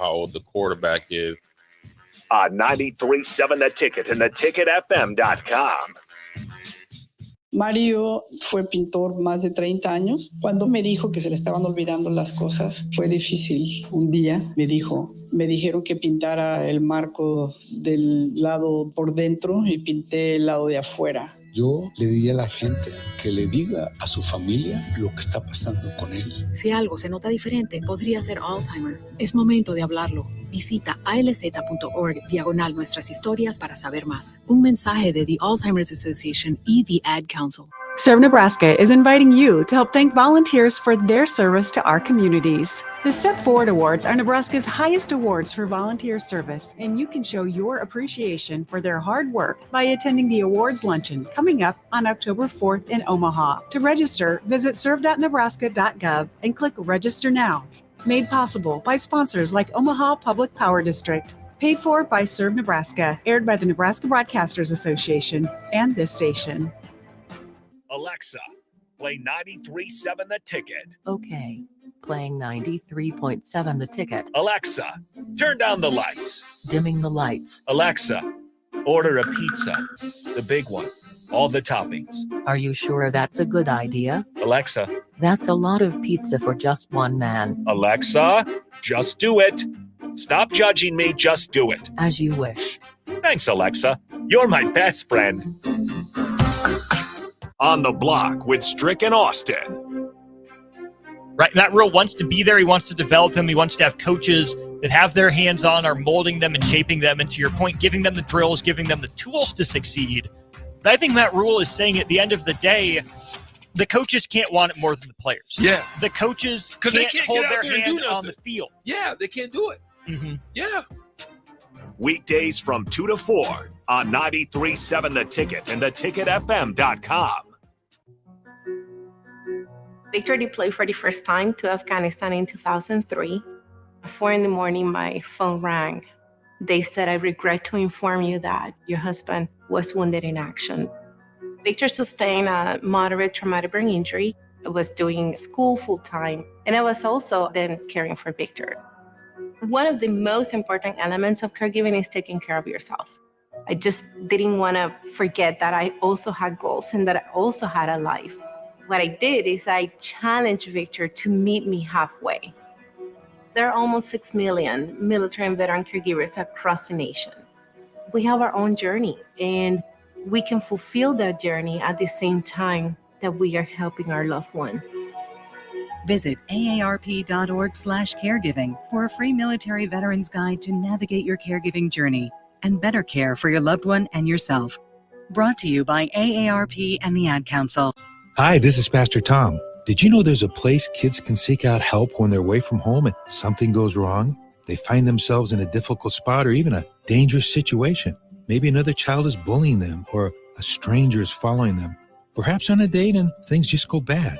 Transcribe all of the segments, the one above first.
how old the quarterback is. 93.7 The Ticket and theticketfm.com. Mario fue pintor más de 30 años. Cuando me dijo que se le estaban olvidando las cosas, fue difícil. Un día me dijeron que pintara el marco del lado por dentro y pinté el lado de afuera. Yo le diría a la gente que le diga a su familia lo que está pasando con él. Si algo se nota diferente, podría ser Alzheimer. Es momento de hablarlo. Visita alz.org/nuestras historias para saber más. Un mensaje de The Alzheimer's Association y The Ad Council. Serve Nebraska is inviting you to help thank volunteers for their service to our communities. The Step Forward Awards are Nebraska's highest awards for volunteer service, and you can show your appreciation for their hard work by attending the awards luncheon coming up on October 4th in Omaha. To register, visit serve.nebraska.gov and click Register Now. Made possible by sponsors like Omaha Public Power District. Paid for by Serve Nebraska, aired by the Nebraska Broadcasters Association and this station. Alexa, play 93.7 The Ticket. Okay, playing 93.7 The Ticket. Alexa, turn down the lights. Dimming the lights. Alexa, order a pizza, the big one, all the toppings. Are you sure that's a good idea? Alexa. That's a lot of pizza for just one man. Alexa, just do it. Stop judging me, just do it. As you wish. Thanks, Alexa. You're my best friend. On the Block with Strick and Austin. Right, Matt Rule wants to be there. He wants to develop him. He wants to have coaches that have their hands on, are molding them and shaping them. And to your point, giving them the drills, giving them the tools to succeed. But I think Matt Rule is saying at the end of the day, the coaches can't want it more than the players. Yeah. The coaches can't hold their hand on the field. Yeah, they can't do it. Mm-hmm. Yeah. Weekdays from 2 to 4 on 93.7 The Ticket and theticketfm.com. Victor deployed for the first time to Afghanistan in 2003. At 4 a.m, my phone rang. They said, I regret to inform you that your husband was wounded in action. Victor sustained a moderate traumatic brain injury. I was doing school full-time, and I was also then caring for Victor. One of the most important elements of caregiving is taking care of yourself. I just didn't want to forget that I also had goals and that I also had a life. What I did is I challenged Victor to meet me halfway. There are almost 6 million military and veteran caregivers across the nation. We have our own journey, and we can fulfill that journey at the same time that we are helping our loved one. Visit aarp.org/caregiving for a free military veterans guide to navigate your caregiving journey and better care for your loved one and yourself. Brought to you by AARP and the Ad Council. Hi, this is Pastor Tom. Did you know there's a place kids can seek out help when they're away from home and something goes wrong? They find themselves in a difficult spot or even a dangerous situation. Maybe another child is bullying them or a stranger is following them. Perhaps on a date and things just go bad.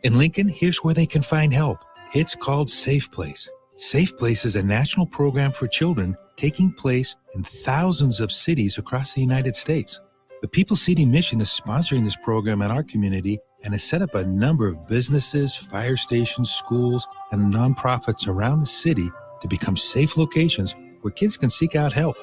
In Lincoln, here's where they can find help. It's called Safe Place. Safe Place is a national program for children taking place in thousands of cities across the United States. The People City Mission is sponsoring this program in our community and has set up a number of businesses, fire stations, schools, and nonprofits around the city to become safe locations where kids can seek out help.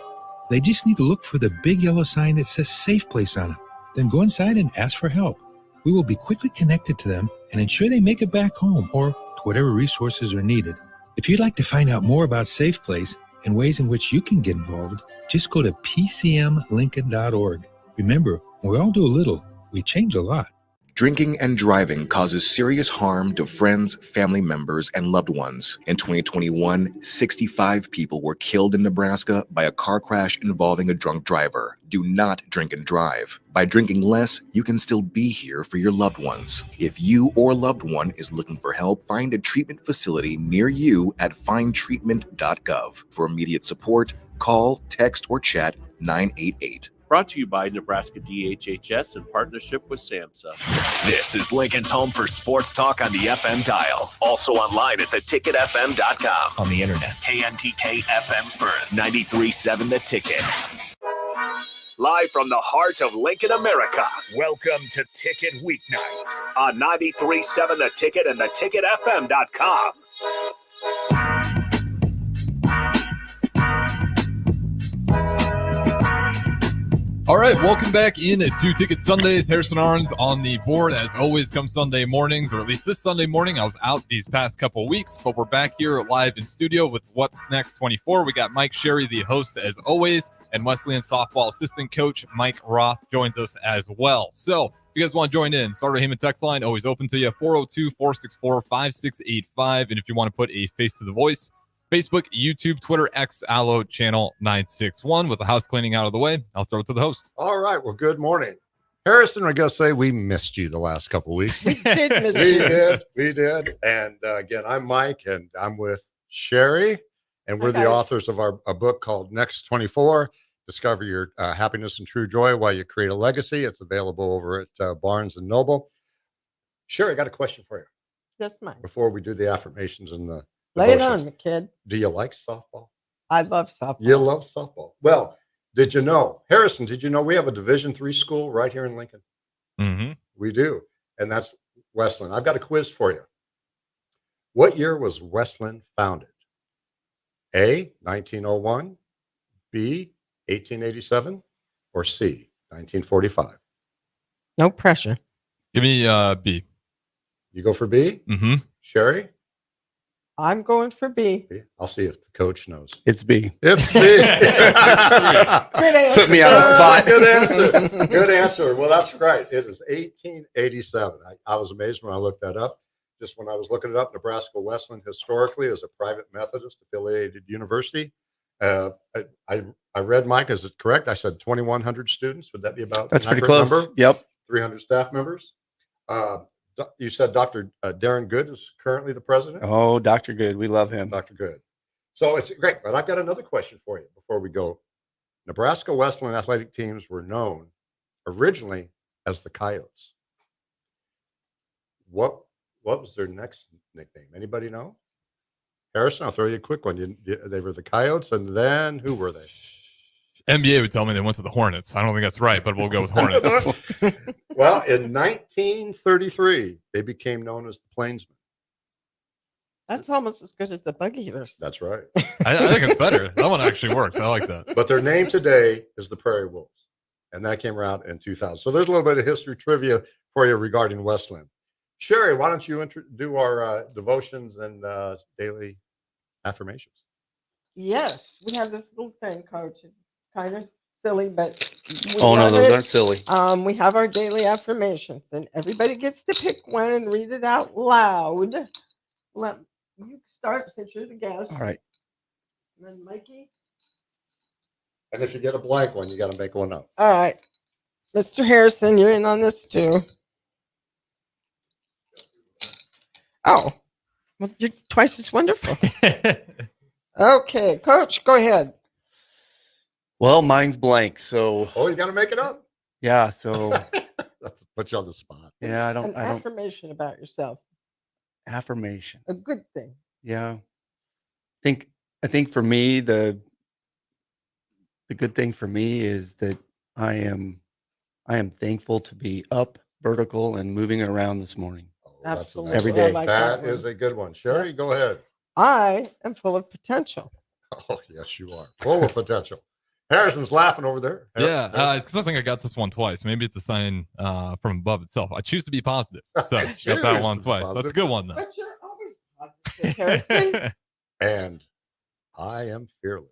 They just need to look for the big yellow sign that says Safe Place on it. Then go inside and ask for help. We will be quickly connected to them and ensure they make it back home or to whatever resources are needed. If you'd like to find out more about Safe Place and ways in which you can get involved, just go to pcmlincoln.org. Remember, when we all do a little, we change a lot. Drinking and driving causes serious harm to friends, family members, and loved ones. In 2021, 65 people were killed in Nebraska by a car crash involving a drunk driver. Do not drink and drive. By drinking less, you can still be here for your loved ones. If you or loved one is looking for help, find a treatment facility near you at findtreatment.gov. For immediate support, call, text, or chat 988. Brought to you by Nebraska DHHS in partnership with SAMHSA. This is Lincoln's home for sports talk on the FM dial. Also online at theticketfm.com. On the internet. KNTK FM Firth, 93.7 The Ticket. Live from the heart of Lincoln, America. Welcome to Ticket Weeknights on 93.7 The Ticket and theticketfm.com. right, welcome back in to Ticket Sundays. Harrison Arns on the board as always come Sunday mornings, or at least this Sunday morning. I was out these past couple weeks, but we're back here live in studio with What's Next 24. We got Mike Sherry, the host as always, and Wesleyan softball assistant coach Mike Roth joins us as well. So if you guys want to join in, Starter Heyman text line always open to you, 402-464-5685. And if you want to put a face to the voice, Facebook, YouTube, Twitter, X, Allo, Channel 961. With the house cleaning out of the way, I'll throw it to the host. All right. Well, good morning. Harrison, I gotta say, we missed you the last couple of weeks. We did miss you. We did. And again, I'm Mike, and I'm with Sherry, and we're the authors of a book called NXT24, Discover Your Happiness and True Joy While You Create a Legacy. It's available over at Barnes & Noble. Sherry, I got a question for you. Yes, Mike. Before we do the affirmations and the Lay it on me, kid. Do you like softball? I love softball. You love softball. Well, did you know, Harrison, did you know we have a Division III school right here in Lincoln? Mm-hmm. We do. And that's Wesleyan. I've got a quiz for you. What year was Wesleyan founded? A, 1901, B, 1887, or C, 1945? No pressure. Give me B. You go for B? Mm-hmm. Sherry? I'm going for B. I'll see if the coach knows. It's B. It's B. Good answer. Put me on the spot. Good answer. Good answer. Well, that's right. It is 1887. I was amazed when I looked that up. Just when I was looking it up, Nebraska Wesleyan historically is a private Methodist affiliated university. I read, Mike, is it correct? I said 2,100 students. Would that be about That's an pretty accurate close. number? Yep. 300 staff members. You said Dr. Darren Good is currently the president? Oh, Dr. Good. We love him. Dr. Good. So it's great. But I've got another question for you before we go. Nebraska Wesleyan athletic teams were known originally as the Coyotes. What was their next nickname? Anybody know? Harrison, I'll throw you a quick one. They were the Coyotes, and then who were they? NBA would tell me they went to the Hornets. I don't think that's right, but we'll go with Hornets. Well, in 1933, they became known as the Plainsmen. That's almost as good as the Bug Eaters. That's right. I think it's better. That one actually works. I like that. But their name today is the Prairie Wolves, and that came around in 2000. So there's a little bit of history trivia for you regarding Wesleyan. Sherry, why don't you do our devotions and daily affirmations? Yes, we have this little thing, Coach. It's kind of silly, but Oh, no, those aren't silly. We have our daily affirmations, and everybody gets to pick one and read it out loud. Let you start since you're the guest. All right. And then Mikey. And if you get a blank one, you got to make one up. All right. Mr. Harrison, you're in on this too. Oh, well, you're twice as wonderful. Okay, Coach, go ahead. Well, mine's blank. So. Oh, you got to make it up. Yeah. So. That's put you on the spot. Yeah, I don't. Affirmation about yourself. Affirmation. A good thing. Yeah. I think for me the good thing for me is that I am thankful to be up, vertical, and moving around this morning. Absolutely. Every day. Like that is a good one. Sherry, go ahead. I am full of potential. Oh, yes, you are. Full of potential. Harrison's laughing over there. Yeah, it's because I think I got this one twice. Maybe it's a sign from above itself. I choose to be positive. So got that one twice. That's a good one, though. But you're always positive, Harrison. And I am fearless.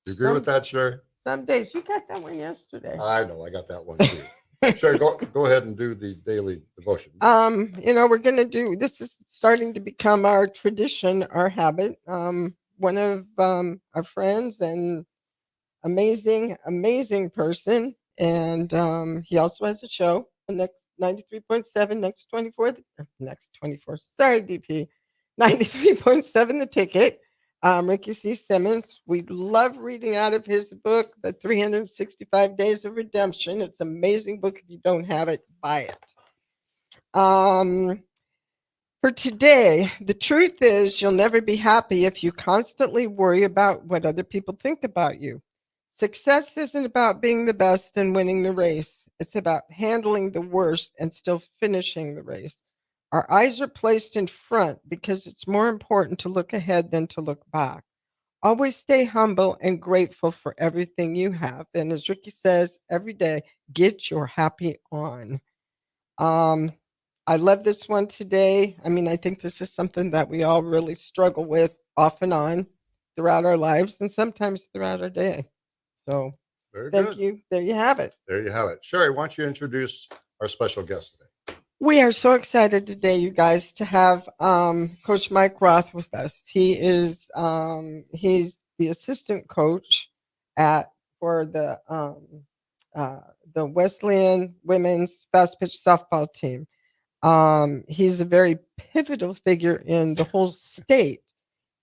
You agree with that, Sherry? Some days. You got that one yesterday. I know. I got that one too. Sherry, go ahead and do the daily devotion. We're going to do, this is starting to become our tradition, our habit. One of our friends and amazing person. And he also has a show, next 93.7, next 24. Sorry, DP. 93.7 The Ticket. Ricky C. Simmons. We love reading out of his book, The 365 Days of Redemption. It's an amazing book. If you don't have it, buy it. For today, the truth is you'll never be happy if you constantly worry about what other people think about you. Success isn't about being the best and winning the race. It's about handling the worst and still finishing the race. Our eyes are placed in front because it's more important to look ahead than to look back. Always stay humble and grateful for everything you have. And as Ricky says, every day, get your happy on. I love this one today. I mean, I think this is something that we all really struggle with off and on throughout our lives and sometimes throughout our day. So Very thank good. you. There you have it. There you have it. Sherry, why don't you introduce our special guest today? We are so excited today, you guys, to have Coach Mike Roth with us. He is he's the assistant coach for the Wesleyan women's fast pitch softball team. He's a very pivotal figure in the whole state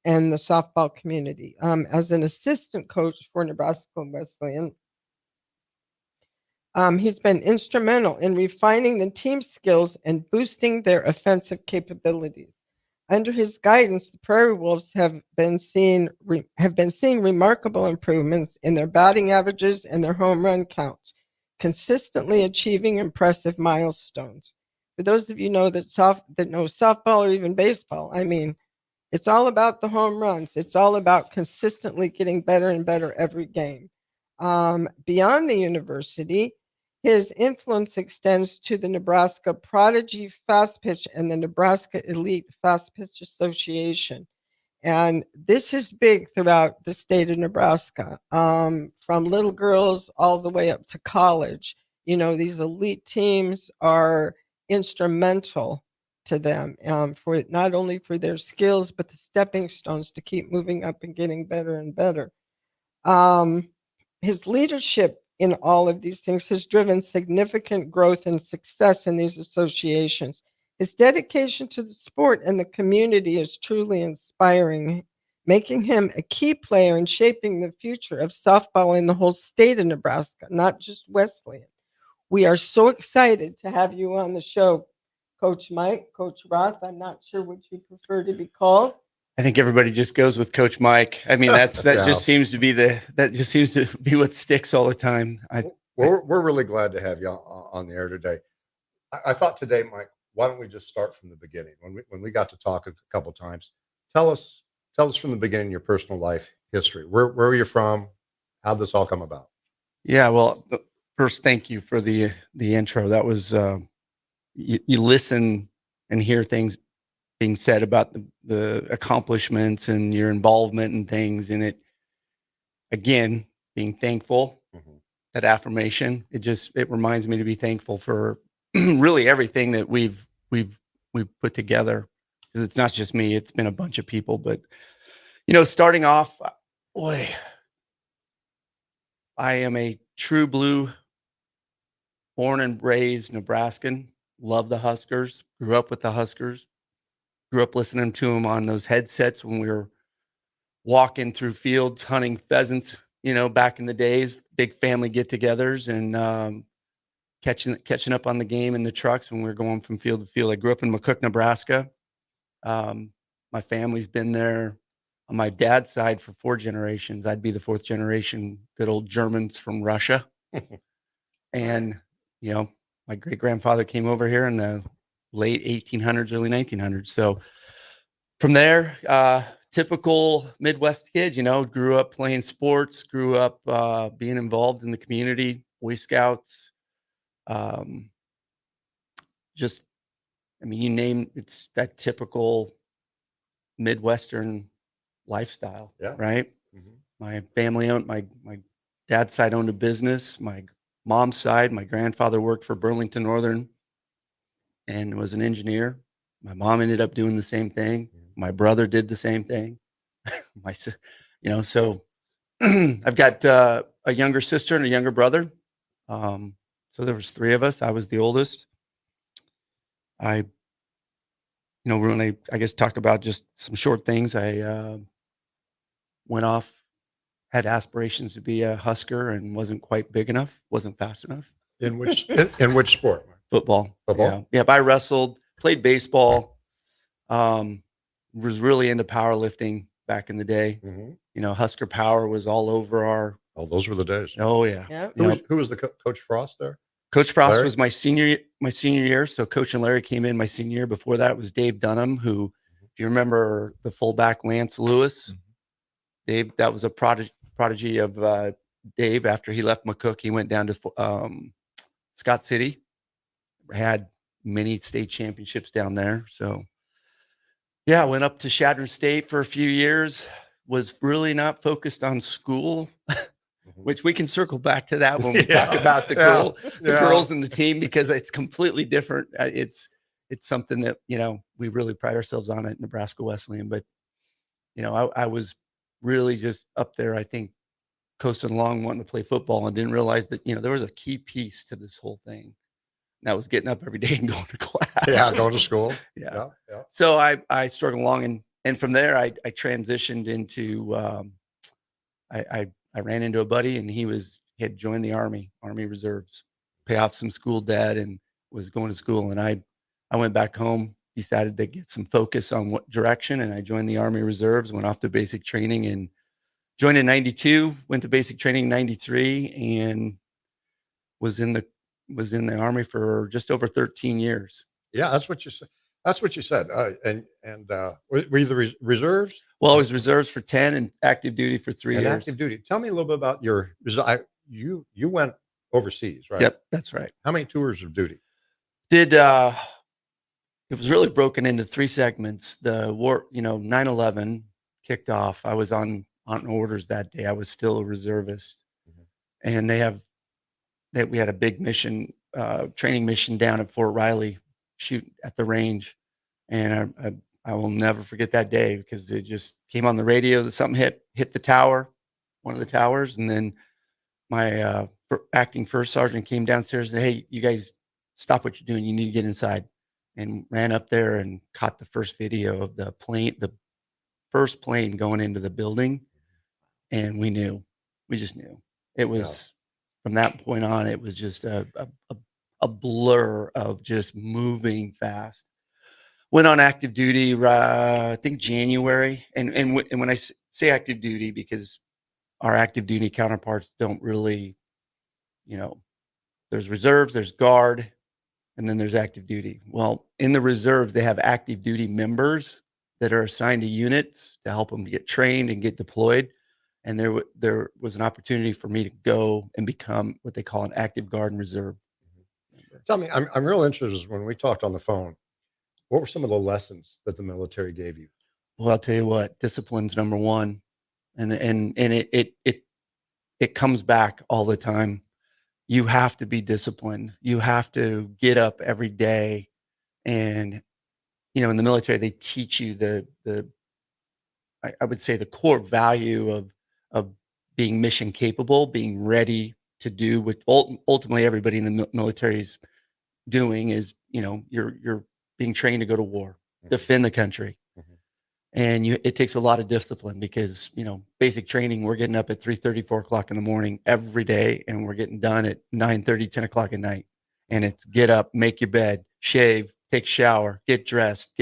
and the softball community. As an assistant coach for Nebraska Wesleyan, he's been instrumental in refining the team skills and boosting their offensive capabilities. Under his guidance, the Prairie Wolves have been seeing remarkable improvements in their batting averages and their home run counts, consistently achieving impressive milestones. For those of you know that know softball or even baseball, I mean, it's all about the home runs. It's all about consistently getting better and better every game. Beyond the university, his influence extends to the Nebraska Prodigy Fast Pitch and the Nebraska Elite Fast Pitch Association. And this is big throughout the state of Nebraska, from little girls all the way up to college. You know, these elite teams are instrumental to them for not only for their skills, but the stepping stones to keep moving up and getting better and better. His leadership in all of these things has driven significant growth and success in these associations. His dedication to the sport and the community is truly inspiring, making him a key player in shaping the future of softball in the whole state of Nebraska, not just Wesleyan. We are so excited to have you on the show, Coach Mike, Coach Roth. I'm not sure what you prefer to be called. I think everybody just goes with Coach Mike. I mean, that Yeah. just seems to be what sticks all the time. We're really glad to have you on the air today. I thought today, Mike, why don't we just start from the beginning? When we got to talk a couple times, tell us from the beginning your personal life history. Where are you from? How'd this all come about? Yeah, well, first, thank you for the intro. That was you listen and hear things being said about the accomplishments and your involvement in things, and it again being thankful. That affirmation, it reminds me to be thankful for really everything that we've put together, because it's not just me, it's been a bunch of people. But you know, starting off, boy, I am a true blue, born and raised Nebraskan. Love the Huskers, grew up with the Huskers, grew up listening to them on those headsets when we were walking through fields hunting pheasants, you know, back in the days, big family get-togethers, and catching up on the game in the trucks when we were going from field to field. I grew up in McCook, Nebraska. My family's been there on my dad's side for 4 generations. I'd be the 4th generation, good old Germans from Russia. And, you know, my great-grandfather came over here in the late 1800s, early 1900s. So from there, typical Midwest kid, you know, grew up playing sports, grew up being involved in the community, Boy Scouts. Just, I mean, you name it's that typical Midwestern lifestyle, Yeah. right? My family owned, my dad's side owned a business. My mom's side, my grandfather worked for Burlington Northern and was an engineer. My mom ended up doing the same thing. My brother did the same thing. You know, so I've got a younger sister and a younger brother. So there was 3 of us. I was the oldest. You know, when I guess talk about just some short things, I went off, had aspirations to be a Husker and wasn't quite big enough, wasn't fast enough. In which sport? Football. Football? Yeah, but I wrestled, played baseball, was really into powerlifting back in the day. You know, Husker Power was all over our. Oh, those were the days. Oh yeah. Yep. Who was the Coach Frost there? Coach Frost Larry? was my senior year. So Coach and Larry came in my senior year. Before that, it was Dave Dunham, who, if you remember, the fullback Lance Lewis. Dave, that was a prodigy of Dave. After he left McCook, he went down to Scott City, had many state championships down there. So yeah, I went up to Chadron State for a few years, was really not focused on school, which we can circle back to that when we talk about the girls and the team, because it's completely different. It's something that, we really pride ourselves on at Nebraska Wesleyan. But, I was really just up there, I think, coasting along, wanting to play football, and didn't realize that, there was a key piece to this whole thing. And that was getting up every day and going to class. Yeah, going to school. Yeah. So I struggled along, and from there I transitioned into I ran into a buddy, and he had joined the Army Reserves, pay off some school debt, and was going to school. And I went back home, decided to get some focus on what direction, and I joined the Army Reserves, went off to basic training, and joined in 92, went to basic training in 93, and was in the Army for just over 13 years. Yeah, that's what you said. That's what you said. Were you the reserves? Well, I was reserves for 10 and active duty for 3 years. Active duty. Tell me a little bit about your. You went overseas, right? Yep, that's right. How many tours of duty? It was really broken into 3 segments. The war, 9/11 kicked off. I was on orders that day. I was still a reservist, and we had a big mission, training mission down at Fort Riley, shoot at the range. And I will never forget that day, because it just came on the radio that something hit the tower, one of the towers. And then my acting first sergeant came downstairs and said, "Hey, you guys, stop what you're doing. You need to get inside." And ran up there and caught the first video of the first plane going into the building. And we just knew. It was, from that point on, it was just a blur of just moving fast. Went on active duty, I think January. And when I say active duty, because our active duty counterparts don't really, there's reserves, there's guard, and then there's active duty. Well, in the reserve, they have active duty members that are assigned to units to help them get trained and get deployed. And there was an opportunity for me to go and become what they call an active guard and reserve. Tell me, I'm real interested, when we talked on the phone, what were some of the lessons that the military gave you? Well, I'll tell you what, discipline's number one. And it comes back all the time. You have to be disciplined. You have to get up every day. And, in the military, they teach you I would say the core value of being mission capable, being ready to do what ultimately everybody in the military is doing is, you're being trained to go to war, defend the country. And it takes a lot of discipline, because, basic training, we're getting up at 3:30, 4 o'clock in the morning every day, and we're getting done at 9:30, 10 o'clock at night. And it's get up, make your bed, shave, take a shower, get dressed,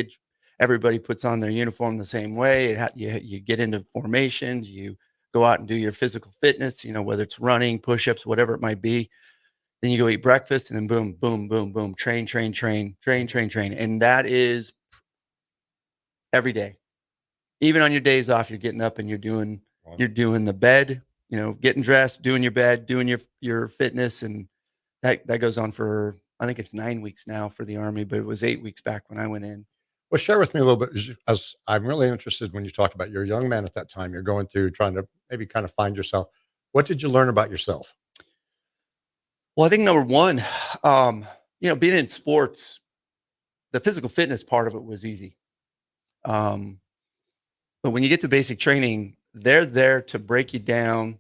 everybody puts on their uniform the same way. You get into formations, you go out and do your physical fitness, whether it's running, push-ups, whatever it might be. Then you go eat breakfast, and then boom, boom, boom, boom, train. And that is every day. Even on your days off, you're getting up and you're doing the bed, getting dressed, doing your bed, doing your fitness. And that goes on for, I think it's 9 weeks now for the Army, but it was 8 weeks back when I went in. Well, share with me a little bit, as I'm really interested when you talk about you're a young man at that time, you're going through trying to maybe kind of find yourself. What did you learn about yourself? Well, I think number one, being in sports, the physical fitness part of it was easy. But when you get to basic training, they're there to break you down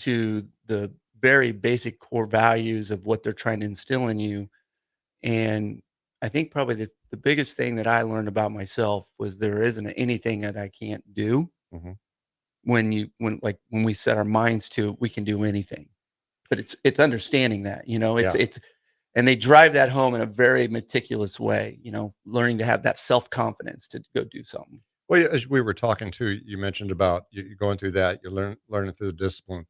to the very basic core values of what they're trying to instill in you. And I think probably the biggest thing that I learned about myself was there isn't anything that I can't do. When we set our minds to, we can do anything. But it's understanding that, and they drive that home in a very meticulous way, learning to have that self-confidence to go do something. Well, as we were talking too, you mentioned about you going through that, you're learning through the discipline.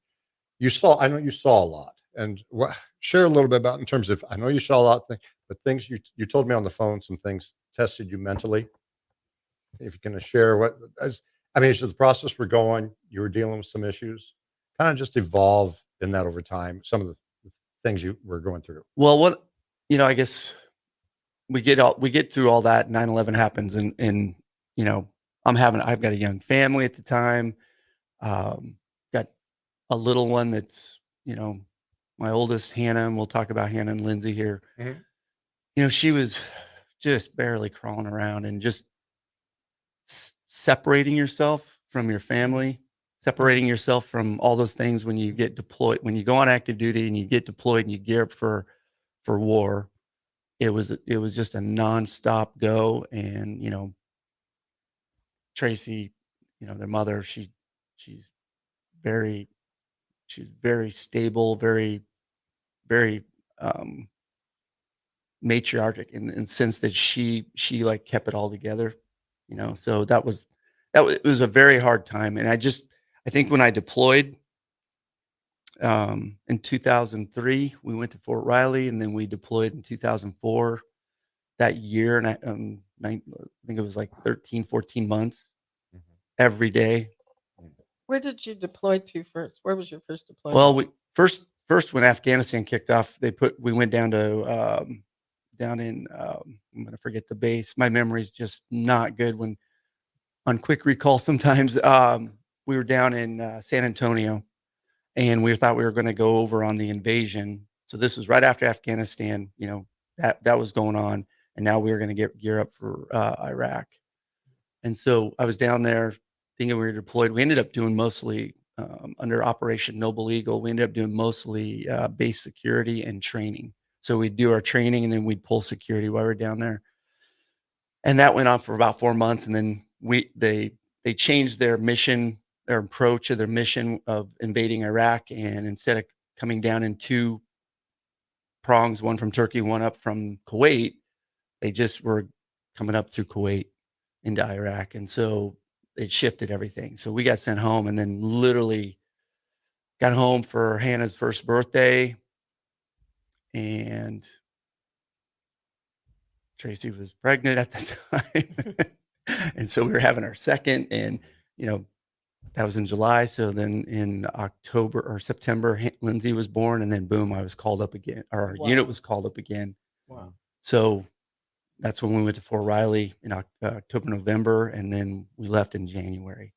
I know you saw a lot, and share a little bit about in terms of, I know you saw a lot of things, but things you told me on the phone, some things tested you mentally. If you're going to share I mean, as the process we're going, you were dealing with some issues, kind of just evolve in that over time. Some of the things you were going through. Well, I guess we get through all that. 9/11 happens, and I've got a young family at the time. Got a little one that's, my oldest, Hannah, and we'll talk about Hannah and Lindsay here. Mhm. She was just barely crawling around, and just separating yourself from your family, separating yourself from all those things when you get deployed, when you go on active duty and you get deployed and you gear up for war. It was just a nonstop go. And Tracy, their mother, she's very stable, very matriarchic in the sense that she like kept it all together, so it was a very hard time. And I think when I deployed in 2003, we went to Fort Riley, and then we deployed in 2004 that year. And I think it was like 13, 14 months every day. Where did you deploy to first? Where was your first deployment? Well, we first when Afghanistan kicked off, we went down to down in I'm gonna forget the base. My memory's just not good when on quick recall sometimes. We were down in San Antonio, and we thought we were going to go over on the invasion. So this was right after Afghanistan, that was going on, and now we were going to gear up for Iraq. And so I was down there thinking we were deployed. We ended up doing mostly under Operation Noble Eagle. We ended up doing mostly base security and training. So we'd do our training, and then we'd pull security while we were down there. And that went on for about 4 months, and then they changed their mission, their approach to their mission of invading Iraq. And instead of coming down in 2 prongs, one from Turkey, one up from Kuwait, they just were coming up through Kuwait into Iraq. And so it shifted everything. So we got sent home, and then literally got home for Hannah's first birthday, and Tracy was pregnant at the time. And so we were having our second, and that was in July. So then in October or September, Lindsay was born, and then boom, I was called up again. Our unit was called up again. Wow. So that's when we went to Fort Riley in October, November, and then we left in January.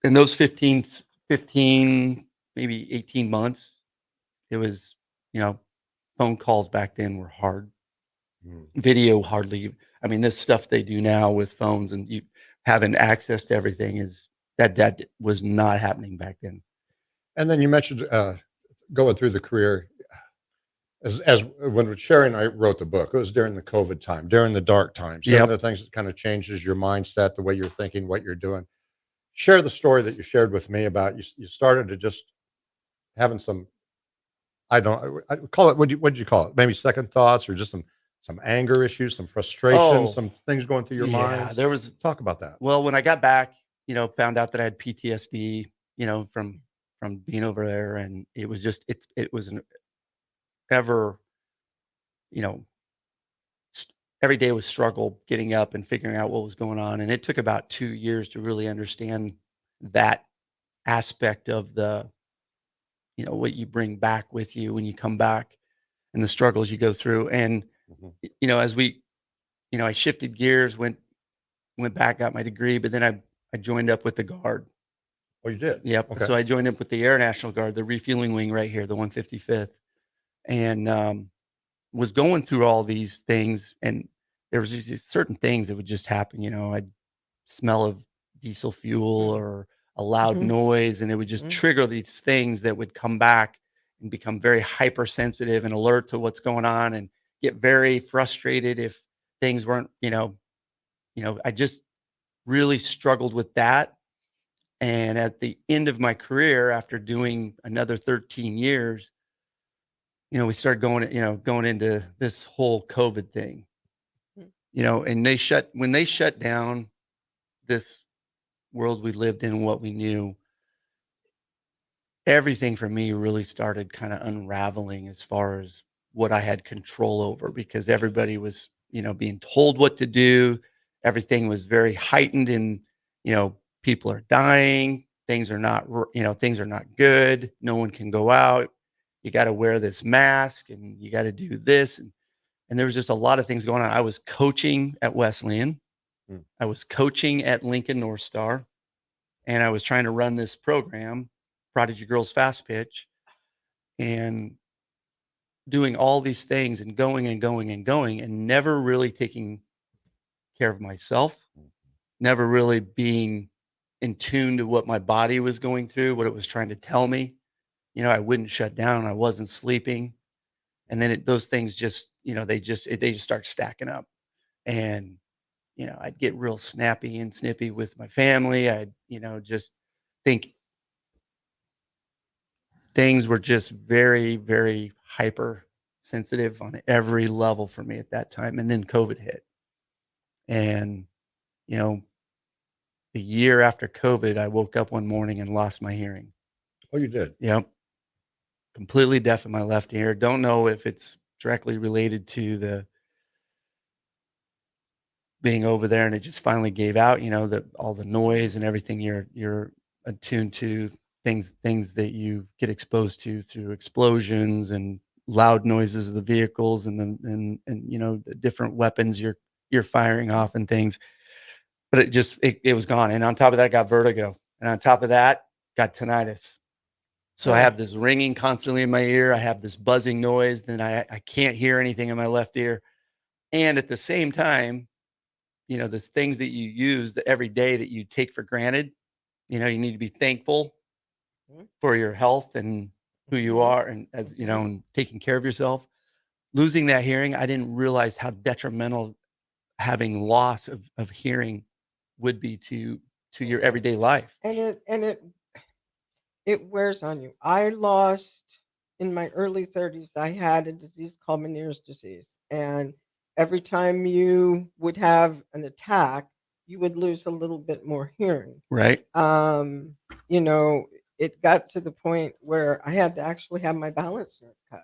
In those 15, maybe 18 months, it was, phone calls back then were hard. Video hardly. I mean, this stuff they do now with phones and you having access to everything is that was not happening back then. And then you mentioned going through the career. As when Sherry and I wrote the book, it was during the COVID time, during the dark times. Some of the things that kind of changes your mindset, the way you're thinking, what you're doing. Share the story that you shared with me about you started to just having some, I call it, what'd you call it? Maybe second thoughts, or just some anger issues, some frustration, some things going through your mind. There was talk about that. Well, when I got back, found out that I had PTSD, from being over there, and it was just it was an ever, every day was struggle getting up and figuring out what was going on. And it took about 2 years to really understand that aspect of the, what you bring back with you when you come back and the struggles you go through. And, as we, I shifted gears, went back, got my degree, but then I joined up with the Guard. Oh, you did? Yep. Okay. So I joined up with the Air National Guard, the refueling wing right here, the 155th. And was going through all these things, and there was these certain things that would just happen. I'd smell of diesel fuel or a loud noise, and it would just trigger these things that would come back and become very hypersensitive and alert to what's going on, and get very frustrated if things weren't, I just really struggled with that. And at the end of my career, after doing another 13 years, we started going into this whole COVID thing, and when they shut down this world we lived in, what we knew, everything for me really started kind of unraveling as far as what I had control over, because everybody was, being told what to do. Everything was very heightened people are dying. Things are not, things are not good. No one can go out. You got to wear this mask and you got to do this. And there was just a lot of things going on. I was coaching at Wesleyan. I was coaching at Lincoln North Star, and I was trying to run this program, Prodigy Girls Fast Pitch, and doing all these things and going and going and going and never really taking care of myself, never really being in tune to what my body was going through, what it was trying to tell me. I wouldn't shut down. I wasn't sleeping. And then those things just, they just start stacking up. And, I'd get real snappy and snippy with my family. I'd, just think things were just very, very hyper sensitive on every level for me at that time. And then COVID hit. And, the year after COVID, I woke up one morning and lost my hearing. Oh, you did? Yep. Completely deaf in my left ear. Don't know if it's directly related to the being over there and it just finally gave out, all the noise and everything you're attuned to, things that you get exposed to through explosions and loud noises of the vehicles and the different weapons you're firing off and things. But it was gone. And on top of that, I got vertigo. And on top of that, got tinnitus. So I have this ringing constantly in my ear. I have this buzzing noise. Then I can't hear anything in my left ear. And at the same time, there's things that you use every day that you take for granted. You need to be thankful for your health and who you are and and taking care of yourself. Losing that hearing, I didn't realize how detrimental having loss of hearing would be to your everyday life. And it wears on you. I lost in my early 30s. I had a disease called Meniere's disease, and every time you would have an attack, you would lose a little bit more hearing. Right. It got to the point where I had to actually have my balance nerve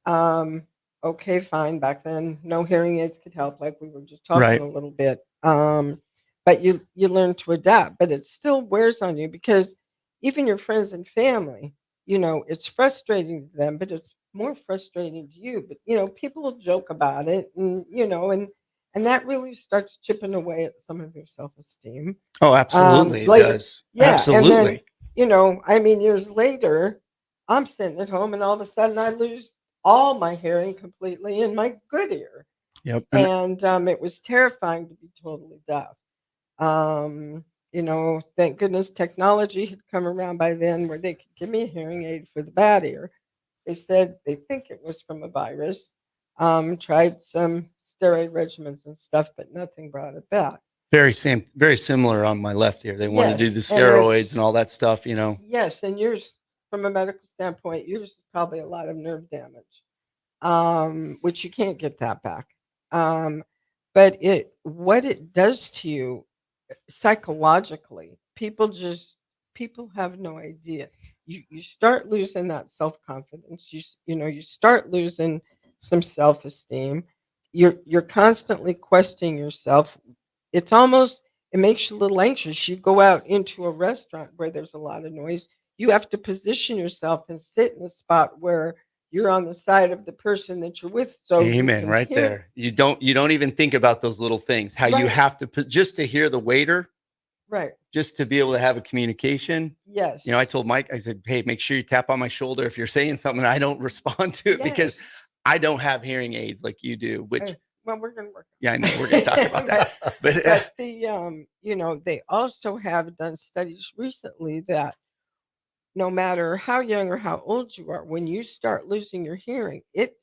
cut. Okay, fine. Back then, no hearing aids could help, like we were just talking a little bit. But you learn to adapt, but it still wears on you because even your friends and family, it's frustrating to them, but it's more frustrating to you. But people will joke about it, and and that really starts chipping away at some of your self-esteem. Oh, absolutely, it does. Yeah, absolutely. And then, years later, I'm sitting at home, and all of a sudden, I lose all my hearing completely in my good ear. Yep. And it was terrifying to be totally deaf. Thank goodness technology had come around by then where they could give me a hearing aid for the bad ear. They said they think it was from a virus. Tried some steroid regimens and stuff, but nothing brought it back. Very similar on my left ear. They want to do the Yes, steroids and all that stuff, Yes, and yours, from a medical standpoint, yours is probably a lot of nerve damage, which you can't get that back. But what it does to you psychologically, people have no idea. You start losing that self-confidence. You start losing some self-esteem. You're constantly questioning yourself. It makes you a little anxious. You go out into a restaurant where there's a lot of noise. You have to position yourself and sit in a spot where you're on the side of the person that you're with. So amen, right there. You don't even think about those little things. How you have to just to hear the waiter, right? Just to be able to have a communication. Yes. I told Mike, I said, hey, make sure you tap on my shoulder if you're saying something and I don't respond to it because I don't have hearing aids like you do. Which well, we're gonna work. Yeah, I know we're gonna talk about that. But they also have done studies recently that no matter how young or how old you are, when you start losing your hearing, it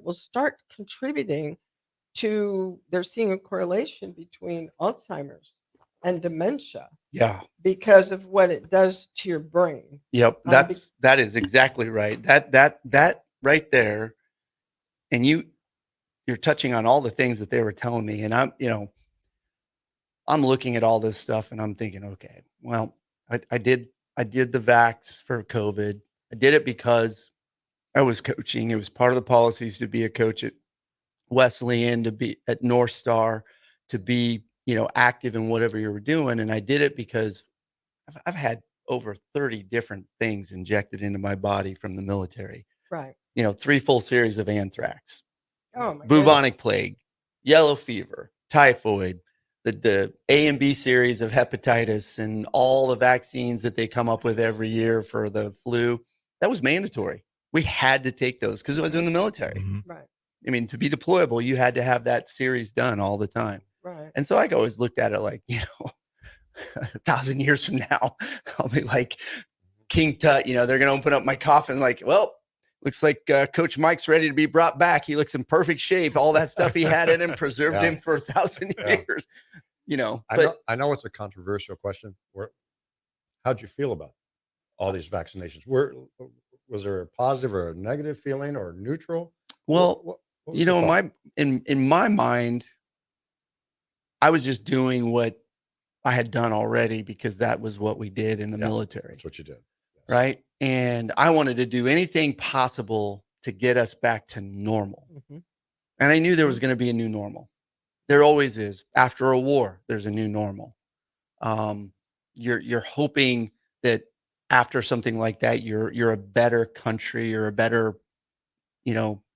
will start contributing to, they're seeing a correlation between Alzheimer's and dementia. Yeah. Because of what it does to your brain. Yep. That is exactly right. That right there. And you're touching on all the things that they were telling me. And I'm looking at all this stuff and I'm thinking, okay, well, I did the vax for COVID. I did it because I was coaching. It was part of the policies to be a coach at Wesleyan, to be at North Star, to be active in whatever you were doing. And I did it because I've had over 30 different things injected into my body from the military. Right. 3 full series of anthrax, Oh my bubonic plague, yellow fever, typhoid, the A and B series of hepatitis, and all the vaccines that they come up with every year for the flu. That was mandatory. We had to take those because it was in the military. Right. I mean, to be deployable, you had to have that series done all the time. Right. And so I always looked at it like, 1,000 years from now, I'll be like King Tut, they're going to open up my coffin like, well, looks like Coach Mike's ready to be brought back. He looks in perfect shape. All that stuff he had in him preserved him for 1,000 years. I know it's a controversial question. How'd you feel about all these vaccinations? Was there a positive or a negative feeling or neutral? Well, in my mind, I was just doing what I had done already because that was what we did in the military. That's what you did. Yes. Right. And I wanted to do anything possible to get us back to normal. And I knew there was going to be a new normal. There always is. After a war, there's a new normal. You're hoping that after something like that, you're a better country or a better,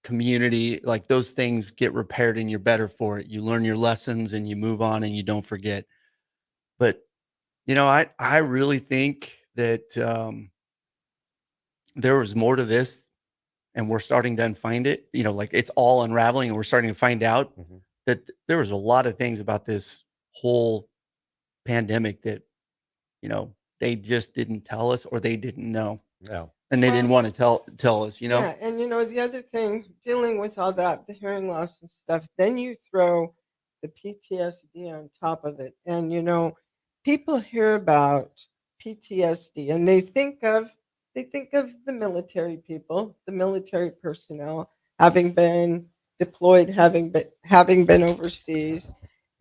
community. Like those things get repaired and you're better for it. You learn your lessons and you move on and you don't forget. But, I really think that there was more to this, and we're starting to find it, like it's all unraveling, and we're starting to find out that there was a lot of things about this whole pandemic that, they just didn't tell us or they didn't know. Yeah. And they didn't want to tell us, Yeah. And the other thing, dealing with all that, the hearing loss and stuff, then you throw the PTSD on top of it. And, people hear about PTSD and they think of the military people, the military personnel, having been deployed, having been overseas.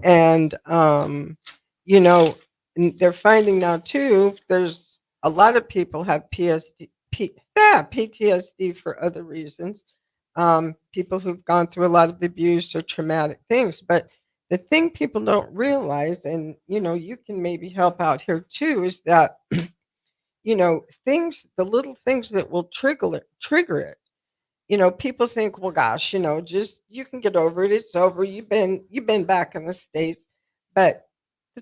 And, and they're finding now too, there's a lot of people have PTSD for other reasons. People who've gone through a lot of abuse or traumatic things. But the thing people don't realize, and you can maybe help out here too, is that the little things that will trigger it. People think, well, gosh, just you can get over it. It's over. You've been back in the States, but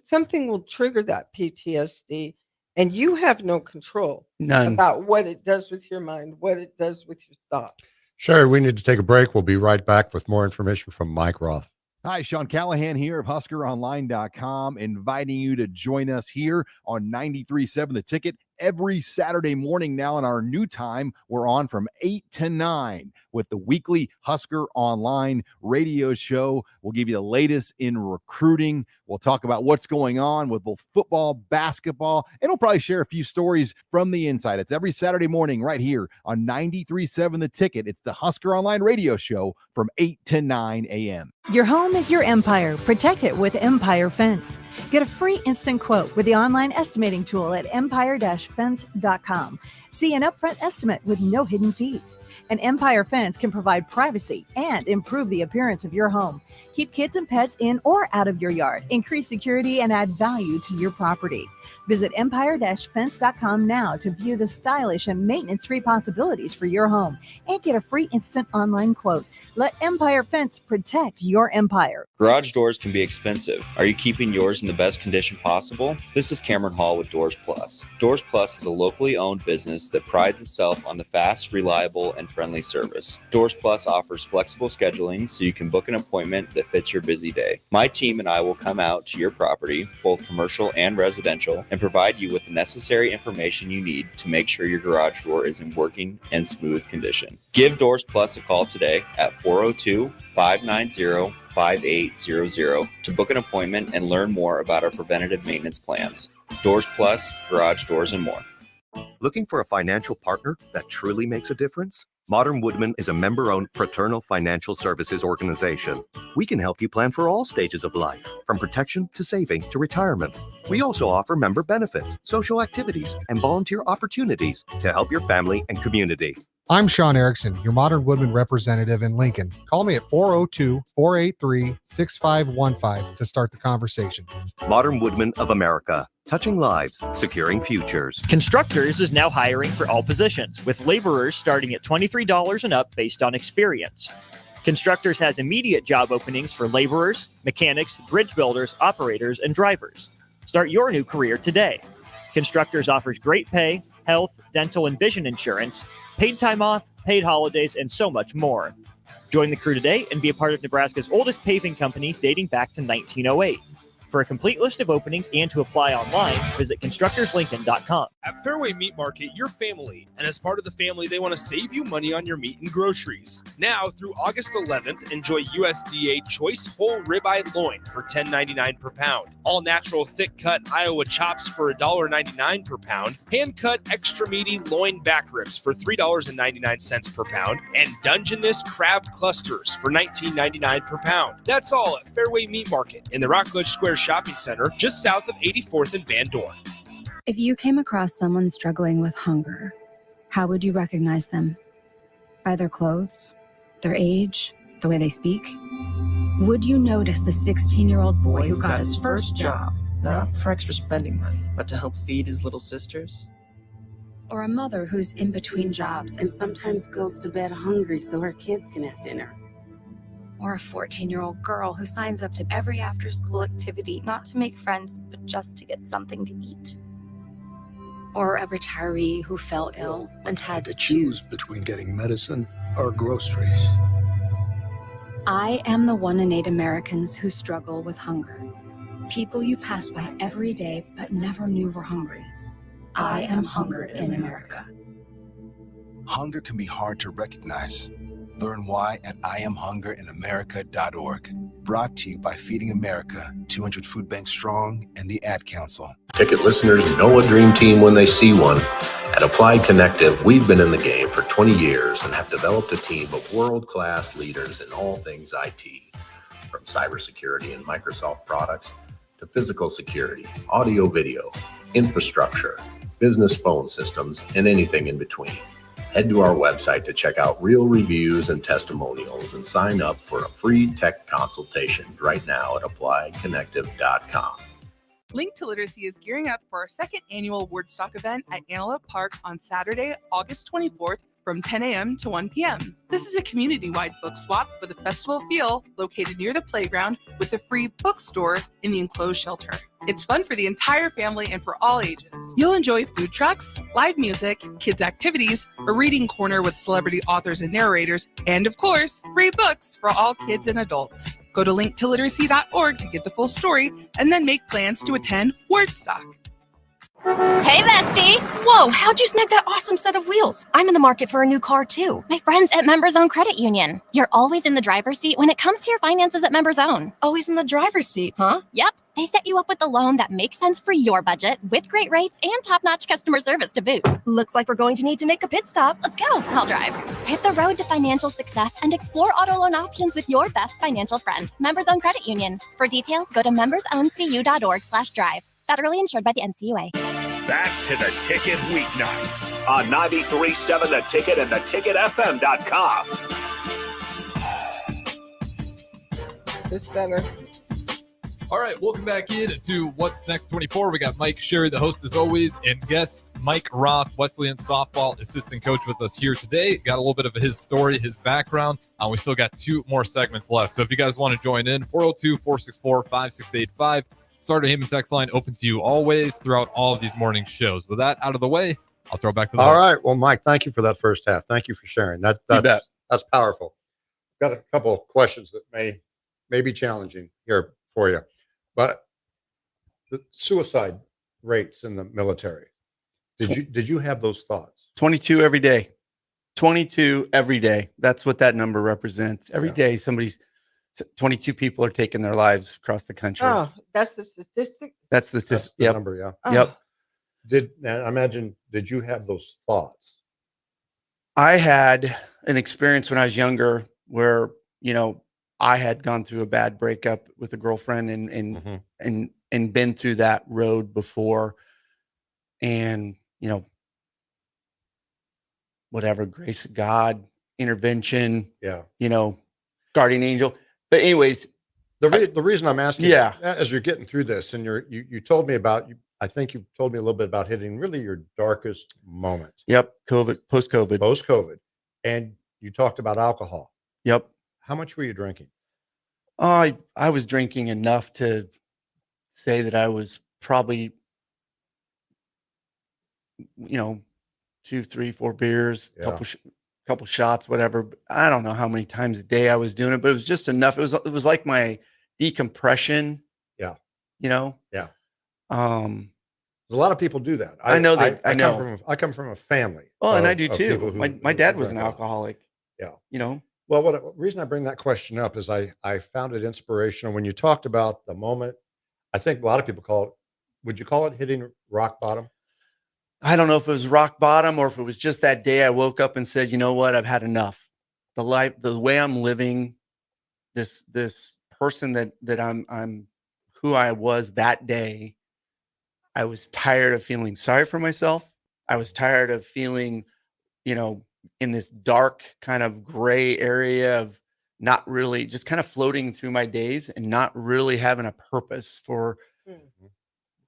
something will trigger that PTSD, and you have no control about what it does with your mind, what it does with your thoughts. Sherry, we need to take a break. We'll be right back with more information from Mike Roth. Hi, Sean Callahan here of HuskerOnline.com, inviting you to join us here on 93.7 The Ticket every Saturday morning. Now in our new time, we're on from 8 to 9 with the weekly Husker Online radio show. We'll give you the latest in recruiting. We'll talk about what's going on with both football, basketball, and we'll probably share a few stories from the inside. It's every Saturday morning right here on 93.7 The Ticket. It's the Husker Online radio show from 8 to 9 a.m. Your home is your empire. Protect it with Empire Fence. Get a free instant quote with the online estimating tool at empire-fence.com. See an upfront estimate with no hidden fees. An Empire Fence can provide privacy and improve the appearance of your home. Keep kids and pets in or out of your yard. Increase security and add value to your property. Visit empire-fence.com now to view the stylish and maintenance-free possibilities for your home and get a free instant online quote. Let Empire Fence protect your empire. Garage doors can be expensive. Are you keeping yours in the best condition possible? This is Cameron Hall with Doors Plus. Doors Plus is a locally owned business that prides itself on the fast, reliable, and friendly service. Doors Plus offers flexible scheduling so you can book an appointment that fits your busy day. My team and I will come out to your property, both commercial and residential, and provide you with the necessary information you need to make sure your garage door is in working and smooth condition. Give Doors Plus a call today at 402-590-5800 to book an appointment and learn more about our preventative maintenance plans. Doors Plus, garage doors, and more. Looking for a financial partner that truly makes a difference? Modern Woodman is a member-owned fraternal financial services organization. We can help you plan for all stages of life, from protection to saving to retirement. We also offer member benefits, social activities, and volunteer opportunities to help your family and community. I'm Sean Erickson, your Modern Woodman representative in Lincoln. Call me at 402-483-6515 to start the conversation. Modern Woodmen of America, touching lives, securing futures. Constructors is now hiring for all positions, with laborers starting at $23 and up based on experience. Constructors has immediate job openings for laborers, mechanics, bridge builders, operators, and drivers. Start your new career today. Constructors offers great pay, health, dental, and vision insurance, paid time off, paid holidays, and so much more. Join the crew today and be a part of Nebraska's oldest paving company dating back to 1908. For a complete list of openings and to apply online, visit constructorslincoln.com. At Fairway Meat Market, your family, and as part of the family, they want to save you money on your meat and groceries. Now through August 11th, enjoy USDA Choice Whole Ribeye Loin for $10.99 per pound. All natural thick cut Iowa chops for $1.99 per pound. Hand cut extra meaty loin back ribs for $3.99 per pound. And Dungeness crab clusters for $19.99 per pound. That's all at Fairway Meat Market in the Rockledge Square Shopping Center, just south of 84th and Van Dorn. If you came across someone struggling with hunger, how would you recognize them? By their clothes, their age, the way they speak? Would you notice a 16-year-old boy who got his first job, not for extra spending money, but to help feed his little sisters? or a mother who's in between jobs and sometimes goes to bed hungry so her kids can have dinner? Or a 14-year-old girl who signs up to every after-school activity, not to make friends, but just to get something to eat? Or a retiree who fell ill and had to choose between getting medicine or groceries. I am the 1 in 8 Americans who struggle with hunger. People you pass by every day but never knew were hungry. I am hunger in America. Hunger can be hard to recognize. Learn why at IamHungerInAmerica.org. Brought to you by Feeding America, 200 Food Banks Strong, and the Ad Council. Ticket listeners know a dream team when they see one. At Applied Connective, we've been in the game for 20 years and have developed a team of world-class leaders in all things IT. From cybersecurity and Microsoft products to physical security, audio-video, infrastructure, business phone systems, and anything in between. Head to our website to check out real reviews and testimonials and sign up for a free tech consultation right now at appliedconnective.com. Link to Literacy is gearing up for our second annual Woodstock event at Antelope Park on Saturday, August 24th from 10 a.m. to 1 p.m. This is a community-wide book swap with a festival feel located near the playground with a free bookstore in the enclosed shelter. It's fun for the entire family and for all ages. You'll enjoy food trucks, live music, kids' activities, a reading corner with celebrity authors and narrators, and of course, free books for all kids and adults. Go to linktoliteracy.org to get the full story and then make plans to attend Woodstock. Hey, bestie! Whoa, how'd you snag that awesome set of wheels? I'm in the market for a new car, too. My friends at Members Own Credit Union. You're always in the driver's seat when it comes to your finances at Members Own. Always in the driver's seat, huh? Yep. They set you up with a loan that makes sense for your budget with great rates and top-notch customer service to boot. Looks like we're going to need to make a pit stop. Let's go. I'll drive. Hit the road to financial success and explore auto loan options with your best financial friend, Members Own Credit Union. For details, go to membersowncu.org/drive. Federally insured by the NCUA. Back to the Ticket weeknights on 93.7 The Ticket and theticketfm.com. It's better. All right, welcome back in to What's Next 24. We got Mike Sherry, the host as always, and guest Mike Roth, Wesleyan softball assistant coach with us here today. Got a little bit of his story, his background. We still got 2 more segments left. So if you guys want to join in, 402-464-5685. Starter Heyman text line open to you always throughout all of these morning shows. With that out of the way, I'll throw it back to the All host. right. Well, Mike, thank you for that first half. Thank you for sharing. That's powerful. Got a couple of questions that may be challenging here for you. But the suicide rates in the military, did you have those thoughts? 22 every day. 22 every day. That's what that number represents. Every day, 22 people are taking their lives across the country. Oh, that's the statistic? That's the Yep. Number, yeah. Oh. Yep. Did you have those thoughts? I had an experience when I was younger where, I had gone through a bad breakup with a girlfriend and been through that road before. And, I had an experience when I was younger where, I had gone through a bad breakup with a girlfriend and been through that road before. And, I had gone through that road before. And, and been through that road before. And, and, and, and, and, and, and, and, and, and, and, and, and, and, and, and, and, whatever, grace of God, intervention, Yeah. guardian angel. But anyways, the reason I'm asking, Yeah. as you're getting through this, and you told me about, I think you told me a little bit about hitting really your darkest moment. Yep. Post-COVID. And you talked about alcohol. Yep. How much were you drinking? I was drinking enough to say that I was probably, 2, 3, 4 beers, Yeah. couple shots, whatever. I don't know how many times a day I was doing it, but it was just enough. It was like my decompression. Yeah. Yeah. A lot of people do that. I know that. I know. I come from a family. Well, and I do of people too. who My dad was drink an a lot. alcoholic. Yeah. Well, what reason I bring that question up is I found it inspirational when you talked about the moment. I think a lot of people call it. Would you call it hitting rock bottom? I don't know if it was rock bottom or if it was just that day I woke up and said, you know what, I've had enough. The way I'm living, this person that I'm who I was that day, I was tired of feeling sorry for myself. I was tired of feeling, in this dark kind of gray area of not really just kind of floating through my days and not really having a purpose for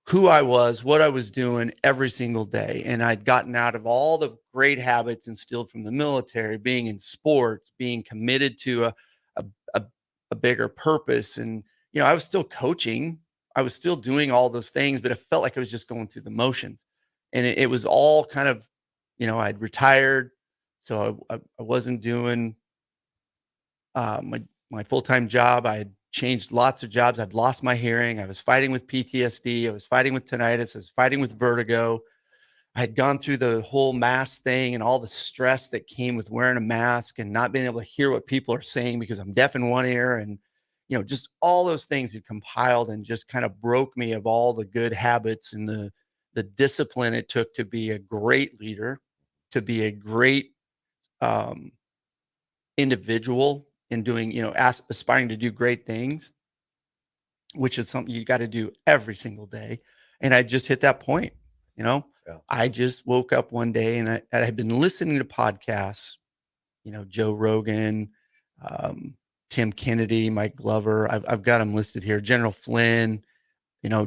who I was, what I was doing every single day. And I'd gotten out of all the great habits instilled from the military, being in sports, being committed to a bigger purpose. And, I was still coaching. I was still doing all those things, but it felt like I was just going through the motions. And it was all kind of, I'd retired. So I wasn't doing my full-time job. I had changed lots of jobs. I'd lost my hearing. I was fighting with PTSD. I was fighting with tinnitus. I was fighting with vertigo. I had gone through the whole mask thing and all the stress that came with wearing a mask and not being able to hear what people are saying because I'm deaf in one ear. And, just all those things had compiled and just kind of broke me of all the good habits and the discipline it took to be a great leader, to be a great individual in doing, aspiring to do great things, which is something you got to do every single day. And I just hit that point, I just woke up one day and I had been listening to podcasts, Joe Rogan, Tim Kennedy, Mike Glover. I've got them listed here. General Flynn,